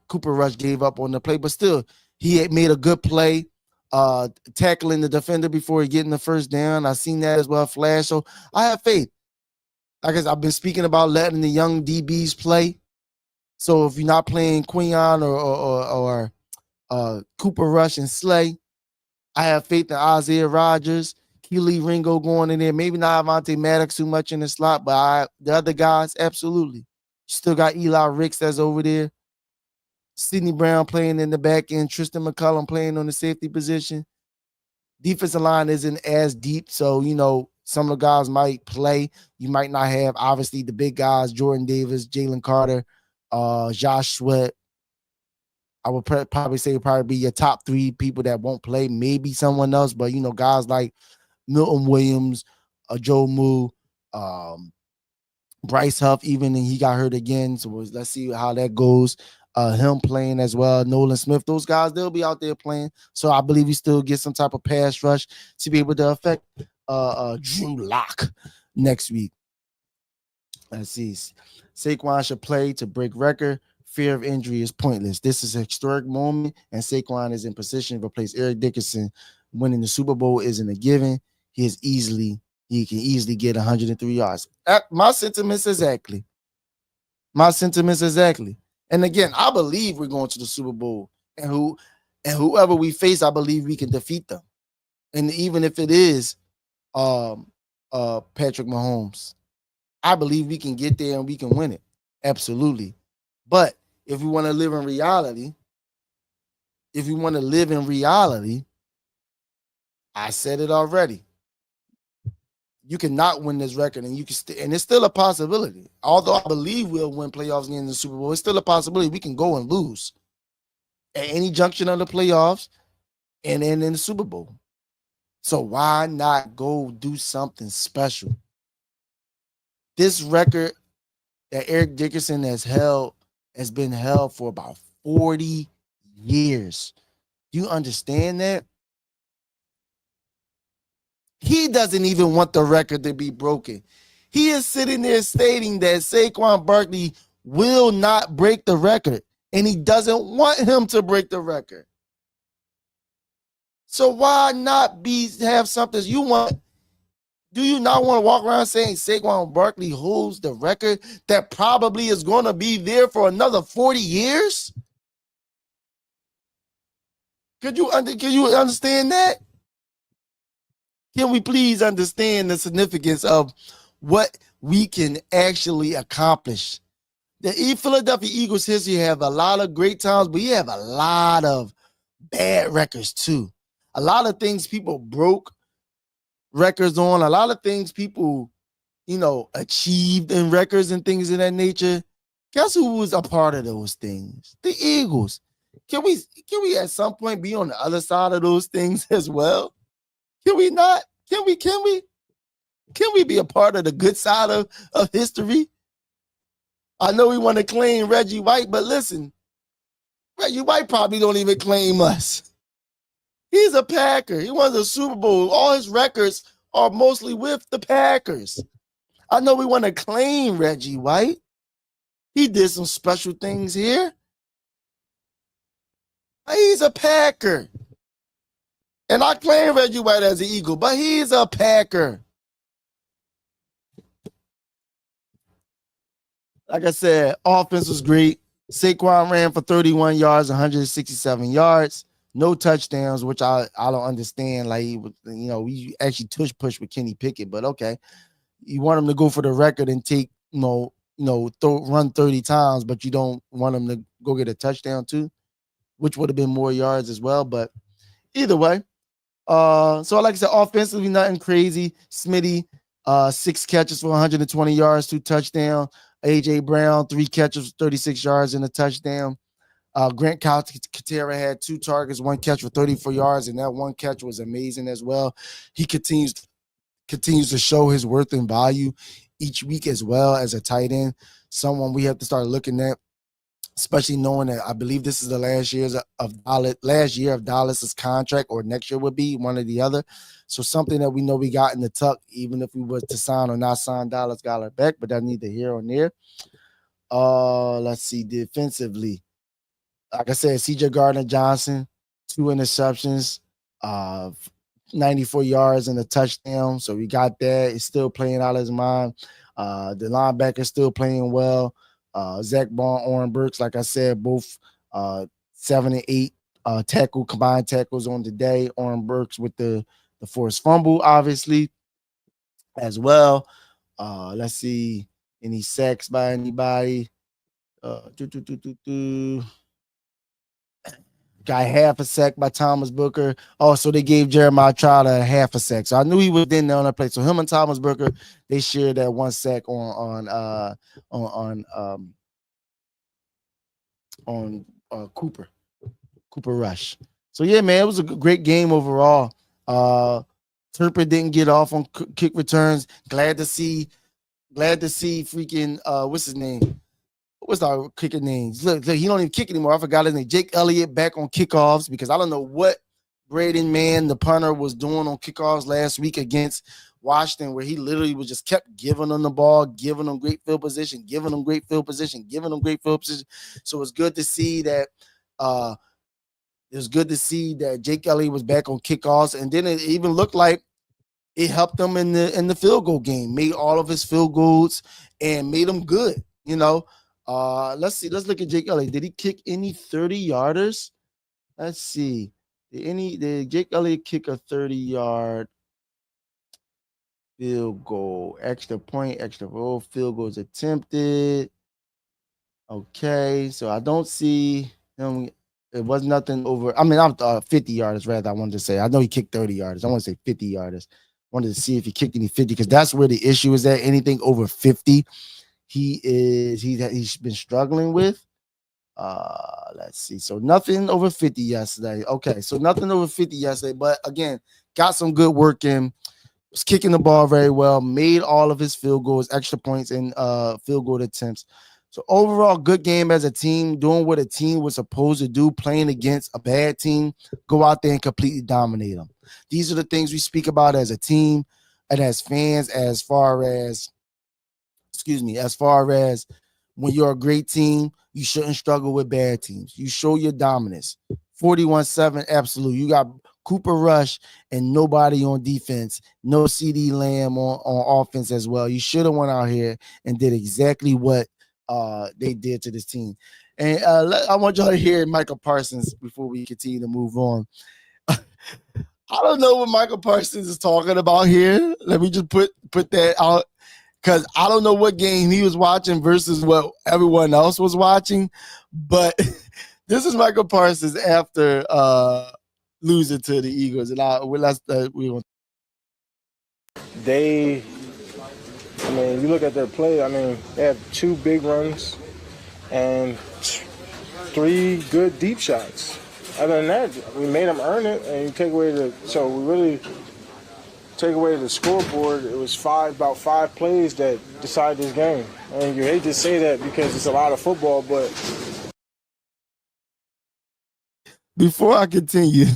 [SPEAKER 1] Cooper Rush gave up on the play, but still, he had made a good play, tackling the defender before he getting the first down. I seen that as well, flash. So I have faith. Like I said, I've been speaking about letting the young DBs play. So if you're not playing Quinion or Cooper Rush and Slay, I have faith in Isaiah Rodgers, Keely Ringo going in there. Maybe not Avonte Maddox too much in the slot, but the other guys, absolutely. Still got Eli Ricks that's over there. Sidney Brown playing in the back end. Tristan McCullum playing on the safety position. Defensive line isn't as deep, so, some of the guys might play. You might not have, obviously, the big guys, Jordan Davis, Jalen Carter, Josh Sweat. I would probably say be your top three people that won't play. Maybe someone else, but, guys like Milton Williams, Joe Moo, Bryce Huff, even, and he got hurt again. So let's see how that goes. Him playing as well. Nolan Smith, those guys, they'll be out there playing. So I believe we still get some type of pass rush to be able to affect Drew Lock next week. Let's see. Saquon should play to break record. Fear of injury is pointless. This is a historic moment, and Saquon is in position to replace Eric Dickerson. Winning the Super Bowl isn't a given. He can easily get 103 yards. My sentiments exactly. And again, I believe we're going to the Super Bowl, and whoever we face, I believe we can defeat them. And even if it is Patrick Mahomes, I believe we can get there and we can win it. Absolutely. But if we want to live in reality, I said it already. You cannot win this record, and and it's still a possibility. Although I believe we'll win playoffs and get in the Super Bowl, it's still a possibility we can go and lose at any junction of the playoffs and then in the Super Bowl. So why not go do something special? This record that Eric Dickerson has been held for about 40 years. Do you understand that? He doesn't even want the record to be broken. He is sitting there stating that Saquon Barkley will not break the record, and he doesn't want him to break the record. So why not have something you want? Do you not want to walk around saying Saquon Barkley holds the record that probably is going to be there for another 40 years? Can you understand that? Can we please understand the significance of what we can actually accomplish? The Philadelphia Eagles history have a lot of great times, but you have a lot of bad records too. A lot of things people broke records on, a lot of things people, achieved in records and things of that nature. Guess who was a part of those things? The Eagles. Can we at some point be on the other side of those things as well? Can we not? Can we be a part of the good side of history? I know we want to claim Reggie White, but listen, Reggie White probably don't even claim us. He's a Packer. He won the Super Bowl. All his records are mostly with the Packers. I know we want to claim Reggie White, He did some special things here. He's a Packer. And I claim Reggie White as an Eagle, but he's a Packer. Like I said, offense was great. Saquon ran for 31 yards, 167 yards, no touchdowns, which I don't understand. Like, we actually push with Kenny Pickett, but okay. You want him to go for the record and take, run 30 times, but you don't want him to go get a touchdown too, which would have been more yards as well. But either way, so like I said, offensively, nothing crazy. Smitty, 6 catches for 120 yards, 2 touchdowns. AJ Brown, 3 catches, 36 yards and a touchdown. Grant Katera had 2 targets, 1 catch for 34 yards, and that 1 catch was amazing as well. He continues to show his worth and value each week as well as a tight end. Someone we have to start looking at, especially knowing that I believe this is the last year of Dallas's contract, or next year would be one or the other. So something that we know we got in the tuck, even if we was to sign or not sign Dallas Goedert back, but that's neither here or there. Let's see, defensively. Like I said, CJ Gardner-Johnson, 2 interceptions, 94 yards and a touchdown. So we got that. He's still playing out of his mind. The linebacker still playing well. Zach Bond, Oren Burks, like I said, both 7 and 8 combined tackles on the day. Oren Burks with the forced fumble, obviously, as well. Let's see, any sacks by anybody? Got half a sack by Thomas Booker. Oh, so they gave Jeremiah Trotter half a sack. So I knew he was in there on that play. So him and Thomas Booker, they shared that 1 sack on Cooper Rush. So yeah, man, it was a great game overall. Turpin didn't get off on kick returns. Glad to see freaking what's his name? What's our kicker names? Look, he don't even kick anymore. I forgot his name. Jake Elliott back on kickoffs, because I don't know what Braden Mann, the punter, was doing on kickoffs last week against Washington, where he literally was just kept giving them the ball, giving them great field position. So it's good to see that. Jake Elliott was back on kickoffs, and then it even looked like it helped them in the field goal game. Made all of his field goals and made them good. Let's see. Let's look at Jake Elliott. Did he kick any 30-yarders? Let's see. Did Jake Elliott kick a 30-yard field goal? Extra point, extra roll, field goals attempted. Okay, so I don't see him. It was nothing over. I mean, I'm 50-yarders rather. I wanted to say. I know he kicked 30-yarders. I want to say 50-yarders. Wanted to see if he kicked any 50, because that's where the issue is at. Anything over 50. He's been struggling with. Let's see. So nothing over 50 yesterday. Okay, so nothing over 50 yesterday, but again, got some good work in. Was kicking the ball very well, made all of his field goals, extra points, and field goal attempts. So overall, good game as a team, doing what a team was supposed to do, playing against a bad team, go out there and completely dominate them. These are the things we speak about as a team and as fans, as far as when you're a great team, you shouldn't struggle with bad teams. You show your dominance. 41-7, absolute. You got Cooper Rush and nobody on defense. No CD Lamb on offense as well. You should have went out here and did exactly what they did to this team. And I want y'all to hear Michael Parsons before we continue to move on. I don't know what Michael Parsons is talking about here. Let me just put that out, because I don't know what game he was watching versus what everyone else was watching. But this is Michael Parsons after losing to the Eagles. And
[SPEAKER 10] you look at their play, they have 2 big runs and 3 good deep shots. Other than that, we made them earn it, and you take away the scoreboard. It was about 5 plays that decided this game. And you hate to say that because it's a lot of football, but
[SPEAKER 1] before I continue,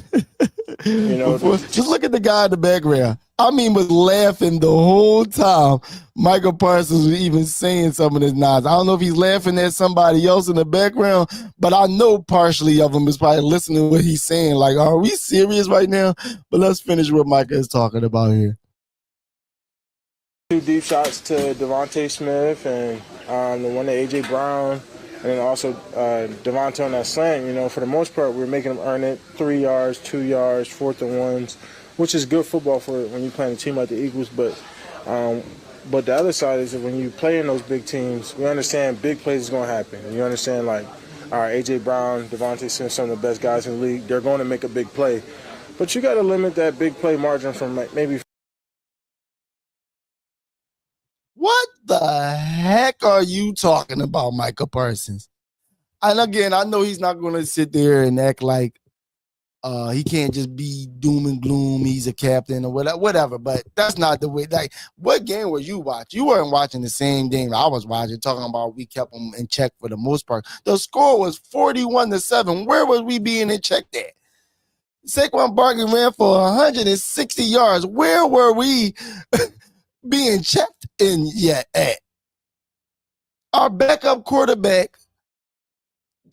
[SPEAKER 1] just look at the guy in the background. I mean, was laughing the whole time. Michael Parsons was even saying some of his nods. I don't know if he's laughing at somebody else in the background, but I know partially of him is probably listening to what he's saying. Like, are we serious right now? But let's finish what Micah is talking about here.
[SPEAKER 10] 2 deep shots to Devontae Smith and the one to A.J. Brown, and then also Devontae on that slant. You know, for the most part, we're making them earn it. 3 yards, 2 yards, 4th and 1s, which is good football for when you're playing a team like the Eagles. But the other side is that when you play in those big teams, we understand big plays is going to happen. You understand, like, all right, A.J. Brown, Devontae Smith, some of the best guys in the league, they're going to make a big play. But you got to limit that big play margin from like maybe.
[SPEAKER 1] What the heck are you talking about, Micah Parsons? And again, I know he's not going to sit there and act like he can't just be doom and gloom. He's a captain or whatever. But that's not the way. Like, what game were you watching? You weren't watching the same game I was watching. Talking about we kept them in check for the most part. The score was 41-7. Where was we being in check at? Saquon Barkley ran for 160 yards. Where were we being checked in yet at? Our backup quarterback,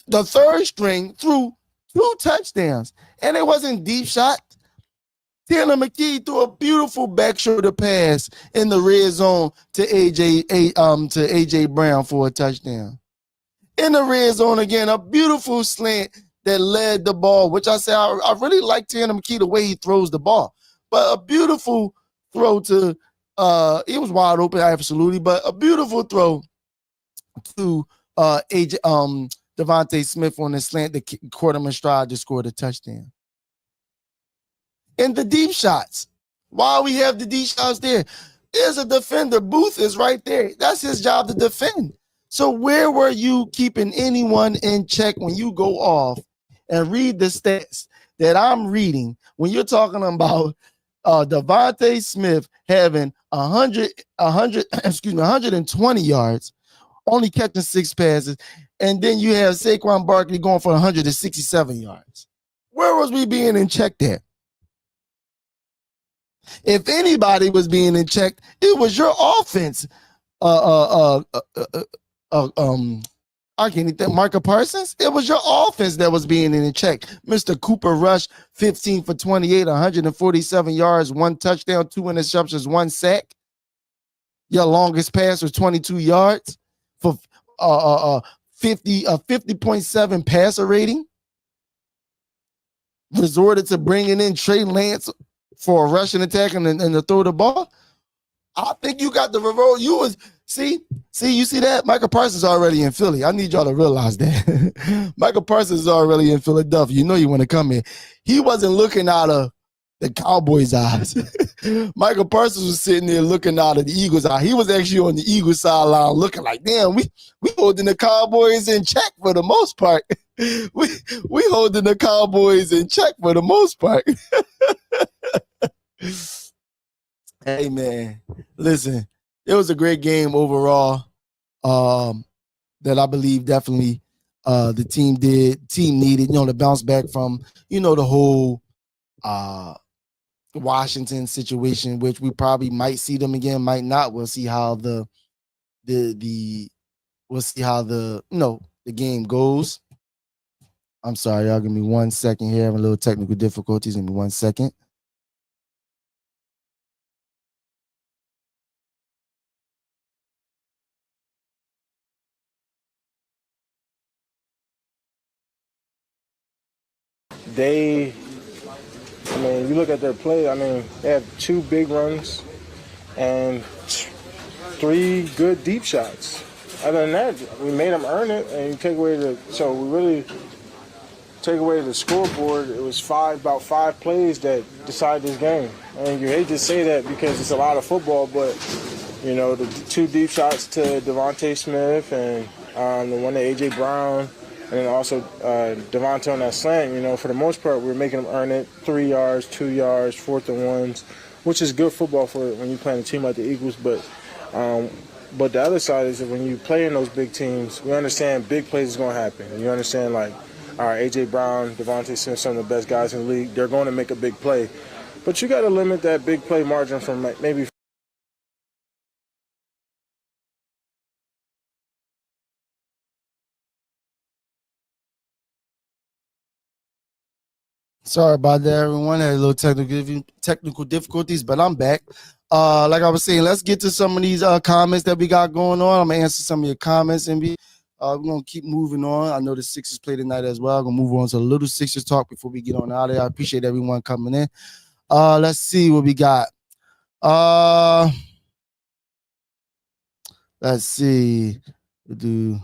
[SPEAKER 1] the third string, threw 2 touchdowns, and it wasn't deep shot. Taylor McKee threw a beautiful back shoulder pass in the red zone to AJ Brown for a touchdown. In the red zone again, a beautiful slant that led the ball, which I say I really like Taylor McKee the way he throws the ball. But a beautiful throw to it was wide open, absolutely, but a beautiful throw to Devontae Smith on the slant that caught him in stride to score the touchdown. And the deep shots. While we have the deep shots there, there's a defender. Booth is right there. That's his job to defend. So where were you keeping anyone in check when you go off and read the stats that I'm reading when you're talking about Devontae Smith having 120 yards, only catching 6 passes, and then you have Saquon Barkley going for 167 yards. Where was we being in check there? If anybody was being in check, it was your offense. I can't even think. Micah Parsons? It was your offense that was being in check. Mr. Cooper Rush, 15 for 28, 147 yards, 1 touchdown, 2 interceptions, 1 sack. Your longest pass was 22 yards for 50.7 passer rating. Resorted to bringing in Trey Lance for a rushing attack and to throw the ball. I think you got the revolt. You was see, you see that? Michael Parsons is already in Philly. I need y'all to realize that. Michael Parsons is already in Philadelphia. You know you want to come here. He wasn't looking out of the Cowboys' eyes. Michael Parsons was sitting there looking out of the Eagles' eye. He was actually on the Eagles' sideline looking like, damn, we holding the Cowboys in check for the most part. we holding the Cowboys in check for the most part. Hey, man, listen, it was a great game overall that I believe definitely the team needed, to bounce back from, the whole Washington situation, which we probably might see them again, might not. We'll see how the game goes. I'm sorry, y'all. Give me 1 second here. Having a little technical difficulties. Give me 1 second.
[SPEAKER 10] You look at their play, they have 2 big runs and 3 good deep shots. Other than that, we made them earn it, and you take away the scoreboard. It was about 5 plays that decide this game. And you hate to say that because it's a lot of football, but the 2 deep shots to Devontae Smith and the one to A.J. Brown, and then also Devontae on that slant. For the most part, we're making them earn it. 3 yards, 2 yards, 4th and 1s, which is good football for when you're playing a team like the Eagles. But the other side is that when you play in those big teams, we understand big plays is going to happen. You understand, like, all right, A.J. Brown, Devontae Smith, some of the best guys in the league, they're going to make a big play. But you got to limit that big play margin from maybe.
[SPEAKER 1] Sorry about that, everyone. Had a little technical difficulties, but I'm back. Like I was saying, let's get to some of these comments that we got going on. I'm gonna answer some of your comments, and we're gonna keep moving on. I know the Sixers play tonight as well. I'm gonna move on to a little Sixers talk before we get on out of there. I appreciate everyone coming in. Let's see what we got. Let's see. We'll do.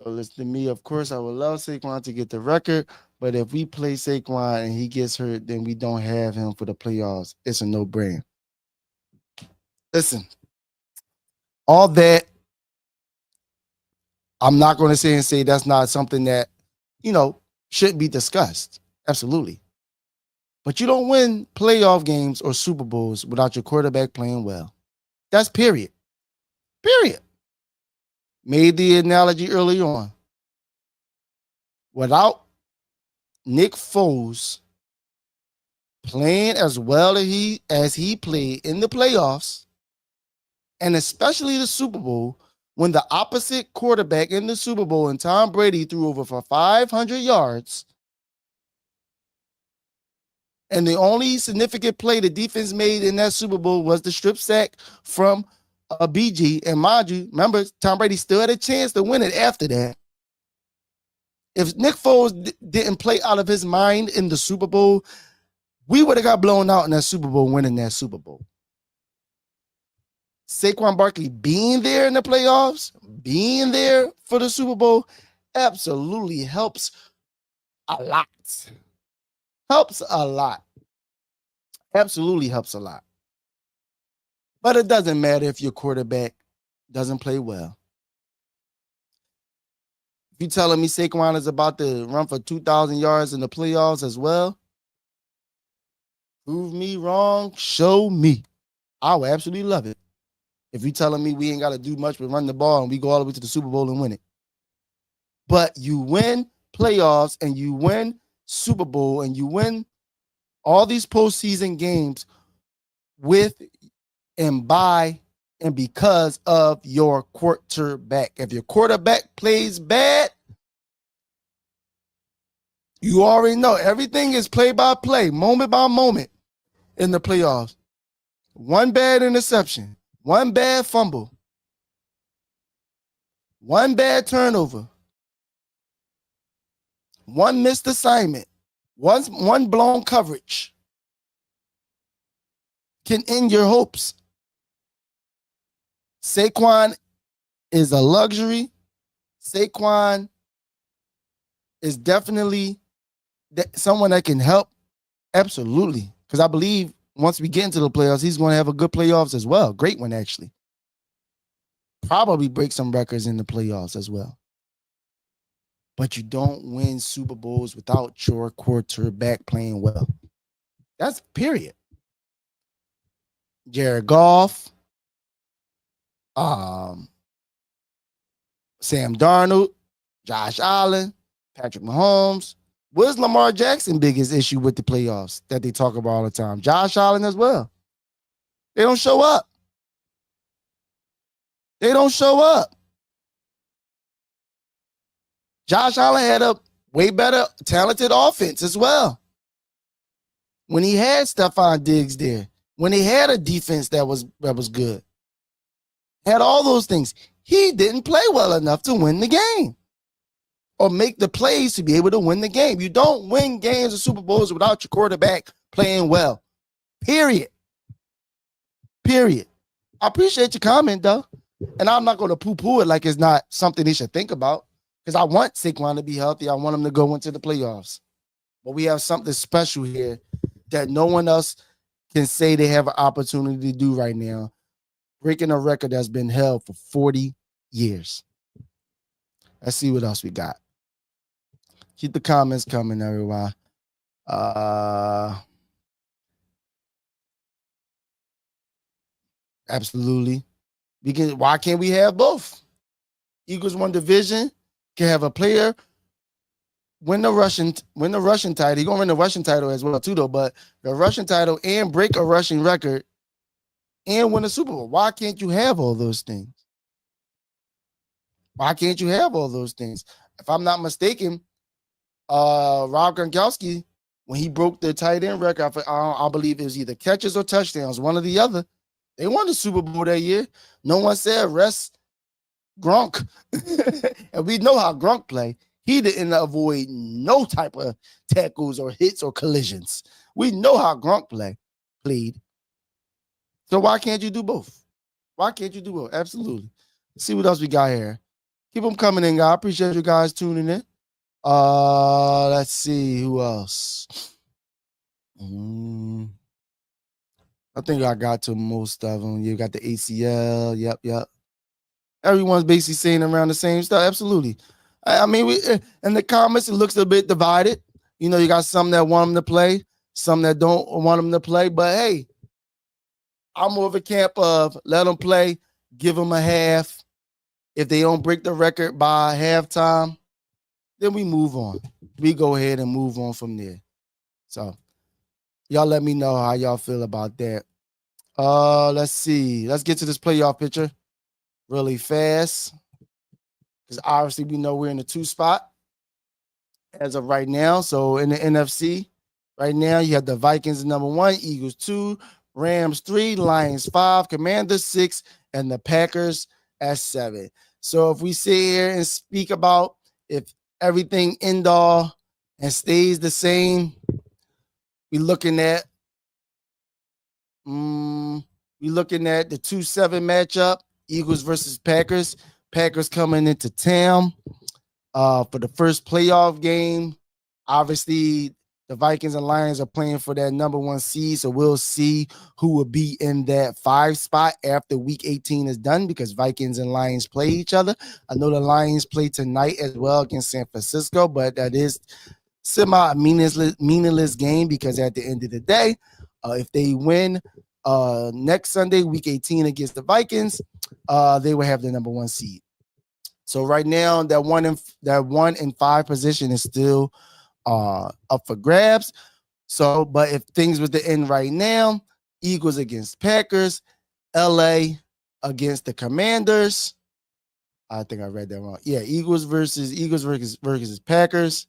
[SPEAKER 1] Listen to me, of course, I would love Saquon to get the record, but if we play Saquon and he gets hurt, then we don't have him for the playoffs. It's a no-brainer. Listen, all that, I'm not going to say that's not something that, should be discussed. Absolutely. But you don't win playoff games or Super Bowls without your quarterback playing well. That's period. Period. Made the analogy early on. Without Nick Foles playing as well as he played in the playoffs, and especially the Super Bowl, when the opposite quarterback in the Super Bowl and Tom Brady threw over for 500 yards, and the only significant play the defense made in that Super Bowl was the strip sack from BG. And mind you, remember, Tom Brady still had a chance to win it after that. If Nick Foles didn't play out of his mind in the Super Bowl, we would have got blown out in that Super Bowl, winning that Super Bowl. Saquon Barkley being there in the playoffs, being there for the Super Bowl, absolutely helps a lot. Helps a lot. Absolutely helps a lot. But it doesn't matter if your quarterback doesn't play well. If you're telling me Saquon is about to run for 2,000 yards in the playoffs as well, prove me wrong, show me. I would absolutely love it. If you're telling me we ain't got to do much but run the ball and we go all the way to the Super Bowl and win it. But you win playoffs and you win Super Bowl and you win all these postseason games with and by and because of your quarterback. If your quarterback plays bad, you already know everything is play by play, moment by moment in the playoffs. One bad interception, one bad fumble, one bad turnover, one missed assignment, one blown coverage can end your hopes. Saquon is a luxury. Saquon is definitely someone that can help. Absolutely. Because I believe once we get into the playoffs, he's going to have a good playoffs as well. Great one, actually. Probably break some records in the playoffs as well. But you don't win Super Bowls without your quarterback playing well. That's period. Jared Goff, Sam Darnold, Josh Allen, Patrick Mahomes. What's Lamar Jackson's biggest issue with the playoffs that they talk about all the time? Josh Allen as well. They don't show up. They don't show up. Josh Allen had a way better, talented offense as well. When he had Stephon Diggs there, when he had a defense that was good, had all those things, he didn't play well enough to win the game or make the plays to be able to win the game. You don't win games or Super Bowls without your quarterback playing well. Period. Period. I appreciate your comment, though. And I'm not going to poo-poo it like it's not something they should think about, because I want Saquon to be healthy. I want him to go into the playoffs. But we have something special here that no one else can say they have an opportunity to do right now, breaking a record that's been held for 40 years. Let's see what else we got. Keep the comments coming, everyone. Absolutely. Why can't we have both? Eagles won division, can have a player win the Russian title. He's gonna win the Russian title as well too, though. But the Russian title and break a rushing record and win a Super Bowl. Why can't you have all those things? Why can't you have all those things? If I'm not mistaken, Rob Gronkowski, when he broke the tight end record, I believe it was either catches or touchdowns, one or the other. They won the Super Bowl that year. No one said rest Gronk. And we know how Gronk play. He didn't avoid no type of tackles or hits or collisions. We know how Gronk played. So why can't you do both? Why can't you do both? Absolutely. Let's see what else we got here. Keep them coming in, guys. I appreciate you guys tuning in. Let's see who else. I think I got to most of them. You got the ACL. Yep. Everyone's basically saying around the same stuff. Absolutely. I mean, in the comments, it looks a bit divided. You know, you got some that want them to play, some that don't want them to play. But hey, I'm more of a camp of let them play, give them a half. If they don't break the record by halftime, then we move on. We go ahead and move on from there. So y'all let me know how y'all feel about that. Let's see. Let's get to this playoff picture really fast. Because obviously we know we're in the 2 spot as of right now. So in the NFC, right now you have the Vikings number 1, Eagles 2, Rams 3, Lions 5, Commanders 6, and the Packers at 7. So if we sit here and speak about if everything end all and stays the same, we're looking at the 2-7 matchup, Eagles versus Packers. Packers coming into town for the first playoff game. Obviously, the Vikings and Lions are playing for that number 1 seed, so we'll see who will be in that 5 spot after Week 18 is done because Vikings and Lions play each other. I know the Lions play tonight as well against San Francisco, but that is meaningless game because at the end of the day, if they win next Sunday, Week 18 against the Vikings, they will have the number 1 seed. So right now, that 1 and 5 position is still up for grabs. So, but if things was to end right now, Eagles against Packers, LA against the Commanders. I think I read that wrong. Yeah, Eagles versus Packers.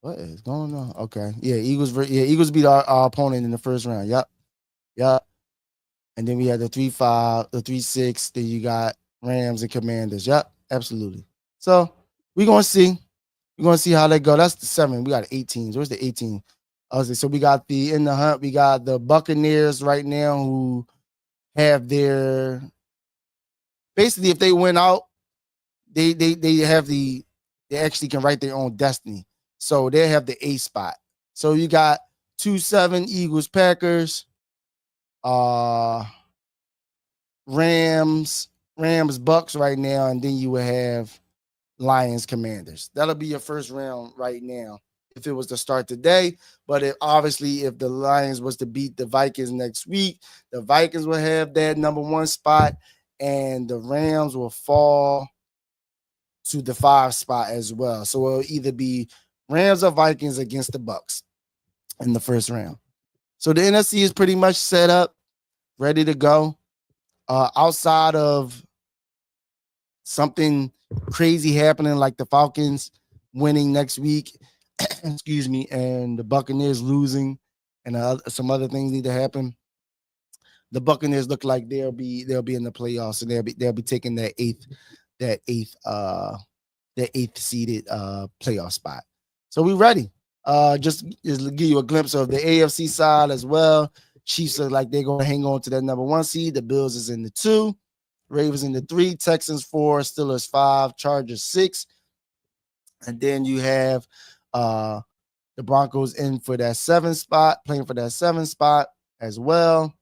[SPEAKER 1] What is going on? Okay, yeah, Eagles beat our opponent in the first round. Yep. And then we had the 3-5, the 3-6. Then you got Rams and Commanders. Yep, absolutely. So we're gonna see. We're gonna see how they go. That's the 7. We got 18. Where's the 18? So we got in the hunt. We got the Buccaneers right now who have their basically if they win out, they actually can write their own destiny. So they have the 8 spot. So you got 2-7 Eagles, Packers. Rams, Bucks right now, and then you would have Lions, Commanders. That'll be your first round right now if it was to start today. But if the Lions was to beat the Vikings next week, the Vikings will have that number 1 spot, and the Rams will fall to the 5 spot as well. So it'll either be Rams or Vikings against the Bucks in the first round. So the NFC is pretty much set up, ready to go. Outside of something crazy happening like the Falcons winning next week, excuse me, and the Buccaneers losing, and some other things need to happen. The Buccaneers look like they'll be in the playoffs, and they'll be taking that eighth seeded playoff spot. So we're ready. Just to give you a glimpse of the AFC side as well. Chiefs are like they're going to hang on to that number 1 seed. The Bills is in the 2, Ravens in the 3, Texans 4, Steelers 5, Chargers 6, and then you have the Broncos in for that 7 spot, playing for that 7 spot as well.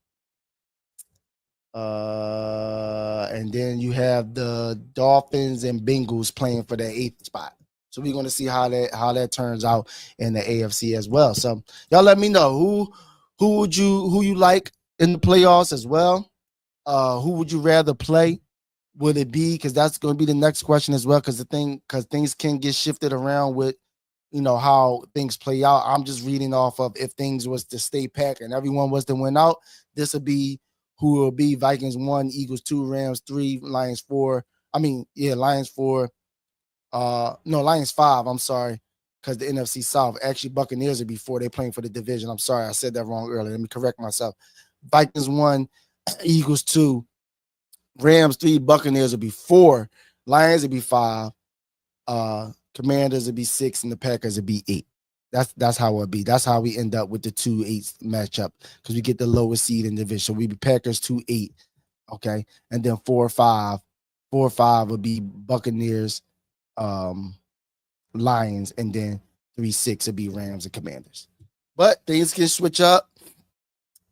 [SPEAKER 1] And then you have the Dolphins and Bengals playing for that 8th spot. So we're going to see how that turns out in the AFC as well. So y'all let me know who you like in the playoffs as well. Who would you rather play Would it be? Because that's going to be the next question as well. Because things can get shifted around with, how things play out. I'm just reading off of if things was to stay packed and everyone was to win out, this would be who will be Vikings 1, Eagles 2, Rams 3, Lions 4. Lions 4. No, Lions 5. I'm sorry. Because the NFC South, actually Buccaneers would be 4. They playing for the division. I'm sorry, I said that wrong earlier. Let me correct myself. Vikings 1, Eagles 2, Rams 3, Buccaneers would be 4, Lions would be 5, Commanders would be 6, and the Packers would be 8. That's how it would be. That's how we end up with the 2-8 matchup because we get the lowest seed in the division. So we be Packers 2-8, okay, and then 4-5 would be Buccaneers, Lions, and then 3-6 would be Rams and Commanders. But things can switch up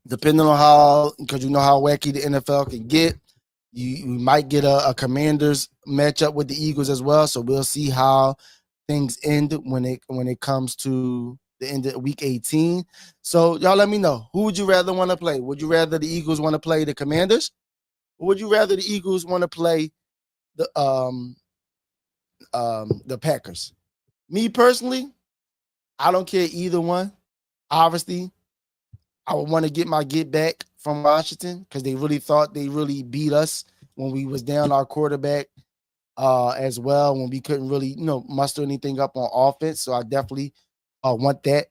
[SPEAKER 1] depending on how, because you know how wacky the NFL can get. You might get a Commanders matchup with the Eagles as well. So we'll see how things end when it comes to the end of week 18. So y'all let me know. Who would you rather want to play? Would you rather the Eagles want to play the Commanders? Or would you rather the Eagles want to play the Packers? Me personally, I don't care either one. Obviously, I would want to get my get back from Washington because they really thought they really beat us when we was down our quarterback as well, when we couldn't really, muster anything up on offense. So I definitely want that.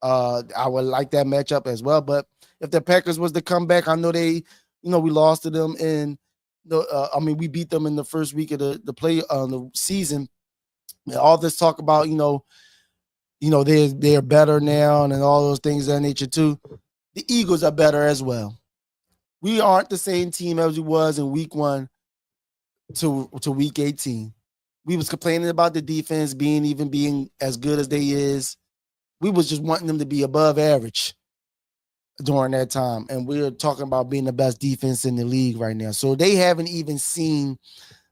[SPEAKER 1] I would like that matchup as well. But if the Packers was to come back, I know they, we lost to them in we beat them in the first week of the season. And all this talk about, they're better now and all those things of that nature too. The Eagles are better as well. We aren't the same team as we was in week 1 to week 18. We was complaining about the defense being as good as they is. We was just wanting them to be above average during that time. And we're talking about being the best defense in the league right now. So they haven't even seen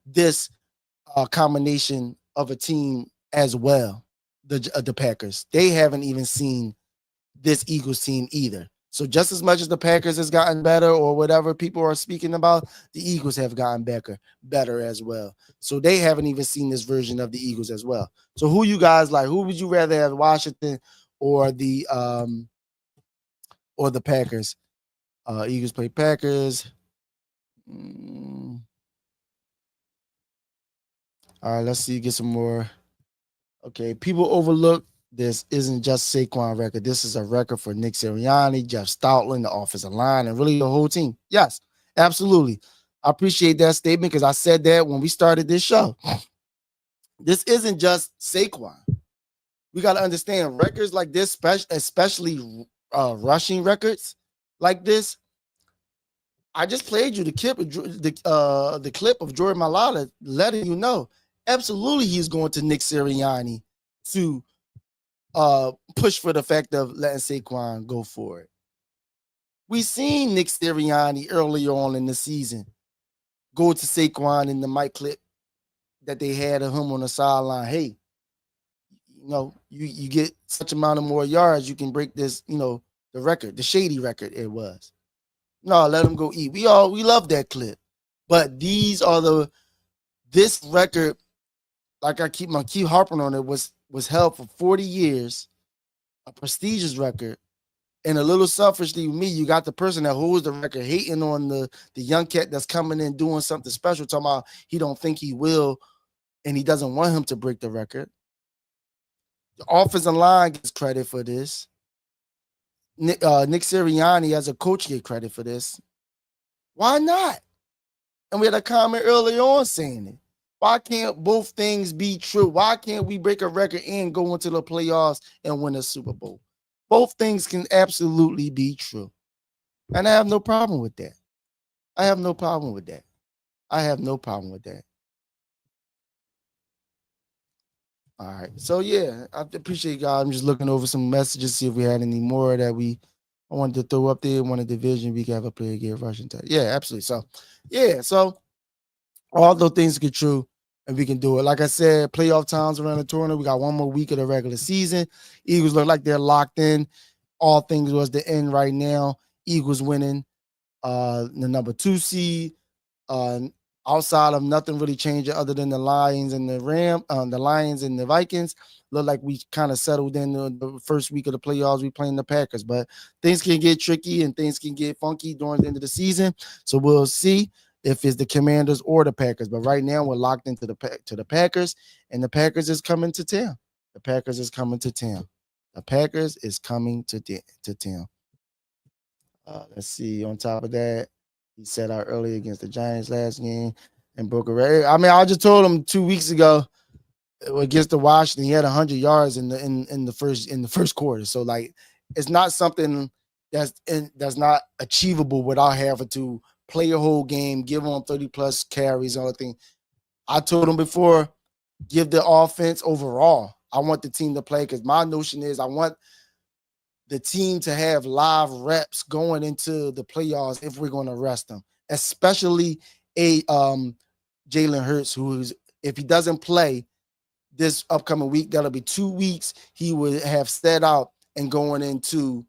[SPEAKER 1] this combination of a team as well. The Packers. They haven't even seen this Eagles team either. So just as much as the Packers has gotten better or whatever people are speaking about, the Eagles have gotten better as well. So they haven't even seen this version of the Eagles as well. So who you guys like? Who would you rather have, Washington or the Packers? Eagles play Packers. All right, let's see. Get some more. Okay, people overlook this isn't just Saquon record. This is a record for Nick Sirianni, Jeff Stoutland, the offensive line, and really the whole team. Yes, absolutely. I appreciate that statement because I said that when we started this show. This isn't just Saquon. We got to understand records like this, especially rushing records like this. I just played you the clip of Jordan Mailata letting you know absolutely he's going to Nick Sirianni to push for the fact of letting Saquon go for it. We seen Nick Sirianni earlier on in the season go to Saquon in the mic clip that they had of him on the sideline. Hey, you get such amount of more yards, you can break this, the record, the shady record it was. No, let him go eat. We love that clip. But this record, like I keep harping on it, was held for 40 years, a prestigious record. And a little selfishly with me, you got the person that holds the record hating on the young cat that's coming in doing something special, talking about he don't think he will, and he doesn't want him to break the record. The offensive line gets credit for this. Nick Sirianni as a coach get credit for this. Why not? And we had a comment earlier on saying it. Why can't both things be true? Why can't we break a record and go into the playoffs and win a Super Bowl? Both things can absolutely be true. And I have no problem with that. I have no problem with that. All right. So, yeah, I appreciate y'all. I'm just looking over some messages, see if we had any more that I wanted to throw up there. One division, we can have a player get rushing time. Yeah, absolutely. So, yeah. So, all those things get true, and we can do it. Like I said, playoff times around the tournament. We got one more week of the regular season. Eagles look like they're locked in. All things was the end right now. Eagles winning the number 2 seed. outside of nothing really changing other than the Lions and the Lions and the Vikings. Look like we kind of settled in the first week of the playoffs. We playing the Packers, but things can get tricky and things can get funky during the end of the season. So we'll see if it's the Commanders or the Packers. But right now we're locked into the Packers, and the Packers is coming to town. The Packers is coming to town. The Packers is coming to town. Let's see. On top of that, he set out early against the Giants last game and broke a record. I mean, I just told him 2 weeks ago against the Washington, he had 100 yards in the first quarter. So like, it's not something that's not achievable without having to play a whole game, give on 30 plus carries, and all the thing. I told him before, give the offense overall. I want the team to play because my notion is I want the team to have live reps going into the playoffs if we're going to rest them, especially Jalen Hurts, who's, if he doesn't play this upcoming week, that'll be 2 weeks he would have set out and going into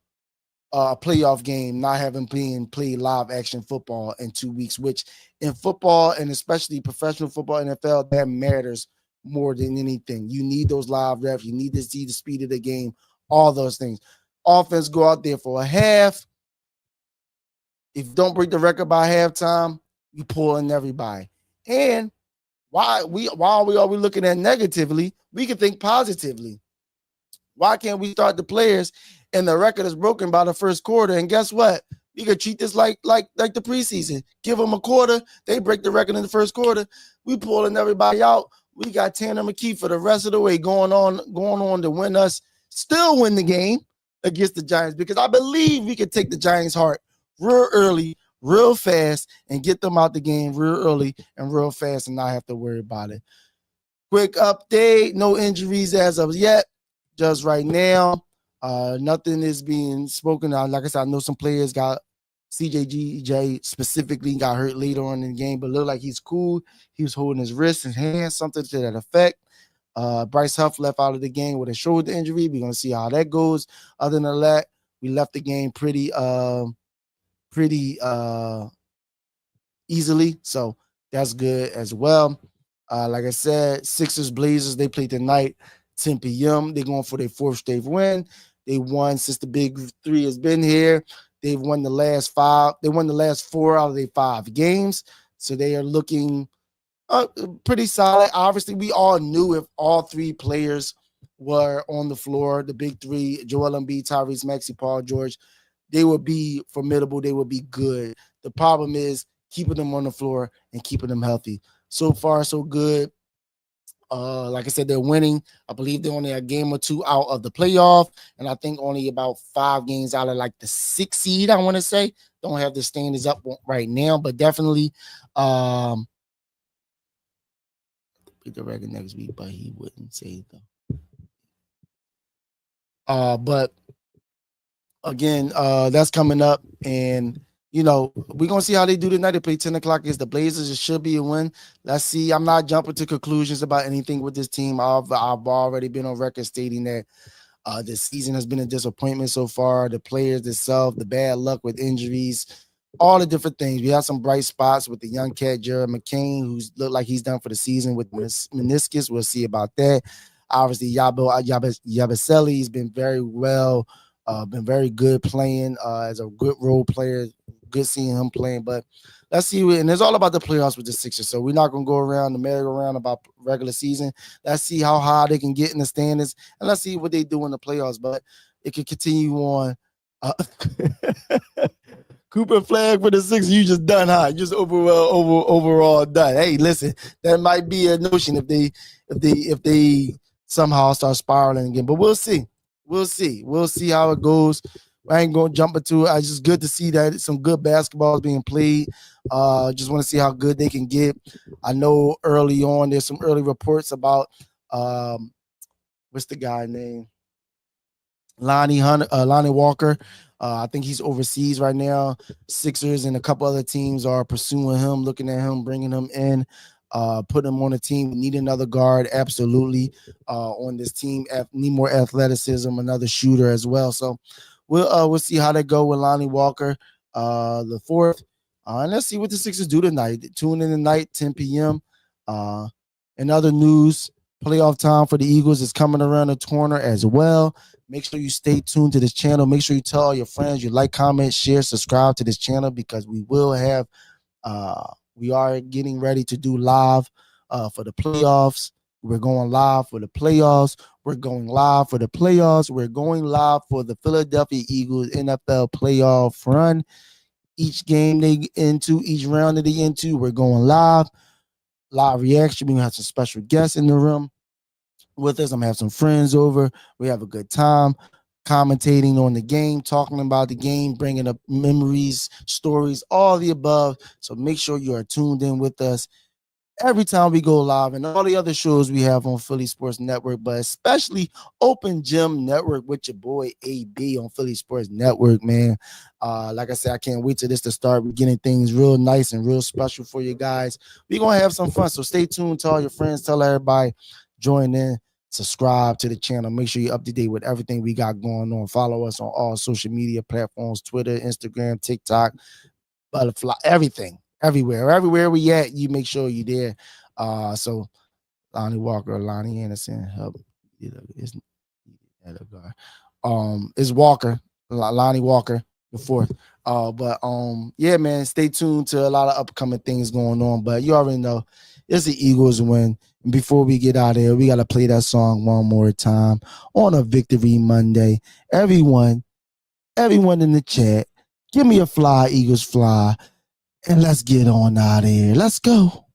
[SPEAKER 1] a playoff game, not having been played live action football in 2 weeks, which in football and especially professional football, NFL, that matters more than anything. You need those live reps. You need to see the speed of the game, all those things. Offense go out there for a half. If you don't break the record by halftime, you pull in everybody. And while we are we looking at negatively, we can think positively. Why can't we start the players and the record is broken by the first quarter? And guess what? We could treat this like the preseason. Give them a quarter, they break the record in the first quarter. We pulling everybody out. We got Tanner McKee for the rest of the way going on to win us, still win the game against the Giants, because I believe we could take the Giants' heart real early, real fast, and get them out the game real early and real fast and not have to worry about it. Quick update, no injuries as of yet. Just right now, nothing is being spoken. Like I said, I know some players got CJGJ specifically got hurt later on in the game, but looked like he's cool. He was holding his wrist and hands, something to that effect. Bryce Huff left out of the game with a shoulder injury. We're gonna see how that goes. Other than that, we left the game pretty easily, so that's good as well. Like I said, Sixers Blazers, they played tonight, 10 p.m. They're going for their fourth straight win. They won since the Big Three has been here. They've won the last 5. They won the last 4 out of their 5 games, so they are looking pretty solid. Obviously, we all knew if all 3 players were on the floor, the Big Three, Joel Embiid, Tyrese Maxey, Paul George, they would be formidable. They would be good. The problem is keeping them on the floor and keeping them healthy. So far, so good. Like I said, they're winning. I believe they're only a game or 2 out of the playoff, and I think only about 5 games out of like the 6th seed, I want to say. Don't have the standings up right now, but definitely beat the record next week, but he wouldn't say it though. But again, that's coming up, and we're gonna see how they do tonight. They play 10 o'clock against the Blazers. It should be a win. Let's see. I'm not jumping to conclusions about anything with this team. I've already been on record stating that this season has been a disappointment so far. The players themselves, the bad luck with injuries, all the different things. We have some bright spots with the young cat Jared McCain, who's looked like he's done for the season with meniscus. We'll see about that. Obviously, Yabusele has been very well, been very good playing as a good role player. Good seeing him playing, but let's see. And it's all about the playoffs with the Sixers. So we're not going to go around the merry-go-round about regular season. Let's see how high they can get in the standings, and let's see what they do in the playoffs. But it can continue on. Cooper flag for the Sixers. You just done, huh? You just overall done. Hey, listen, that might be a notion if they somehow start spiraling again. But we'll see. We'll see how it goes. I ain't gonna jump into it. It's just good to see that some good basketball is being played. Just want to see how good they can get. I know early on there's some early reports about what's the guy name? Lonnie Walker. I think he's overseas right now. Sixers and a couple other teams are pursuing him, looking at him, bringing him in, putting him on a team. We need another guard, absolutely, on this team. Need more athleticism, another shooter as well. So we'll see how they go with Lonnie Walker. The fourth, And let's see what the Sixers do tonight. Tune in tonight, 10 p.m. In other news, playoff time for the Eagles is coming around the corner as well. Make sure you stay tuned to this channel. Make sure you tell all your friends, you like, comment, share, subscribe to this channel, because we will have we are getting ready to do live for the playoffs. We're going live for the playoffs. We're going live for the playoffs. We're going live for the Philadelphia Eagles NFL playoff run. Each game they get into, each round that they into, we're going live reaction. We're gonna have some special guests in the room with us. I'm gonna have some friends over. We have a good time commentating on the game, talking about the game, bringing up memories, stories, all the above. So make sure you are tuned in with us every time we go live, and all the other shows we have on Philly Sports Network, but especially Open Gym Network with your boy AB on Philly Sports Network, man. Like I said, I can't wait till this to start. We're getting things real nice and real special for you guys. We're going to have some fun, so stay tuned. Tell your friends, tell everybody, join in, subscribe to the channel. Make sure you're up to date with everything we got going on. Follow us on all social media platforms, Twitter, Instagram, TikTok, Butterfly, everything. Everywhere we at, you make sure you there. So Lonnie Walker, Lonnie Anderson, help. It's Walker, Lonnie Walker, the fourth. Yeah, man, stay tuned to a lot of upcoming things going on. But you already know it's the Eagles win. And before we get out of here, we gotta play that song one more time on a Victory Monday. Everyone in the chat, give me a fly, Eagles fly. And let's get on out of here. Let's go.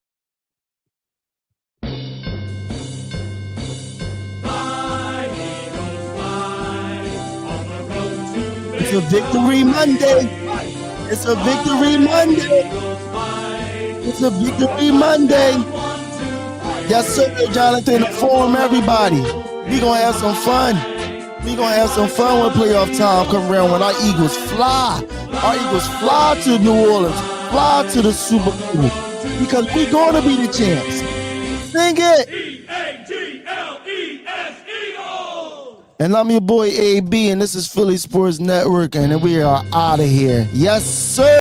[SPEAKER 1] It's a Victory Monday. It's a Victory Monday. It's a Victory Monday. Yes, sir, Jonathan. Inform everybody. We're going to have some fun. We're going to have some fun when playoff time come around, when our Eagles fly. Our Eagles fly to New Orleans. Fly to the Super Bowl, because we're going to be the champs. Sing it.
[SPEAKER 5] E-A-G-L-E-S, Eagles.
[SPEAKER 1] And I'm your boy AB, and this is Philly Sports Network, and we are out of here. Yes, sir.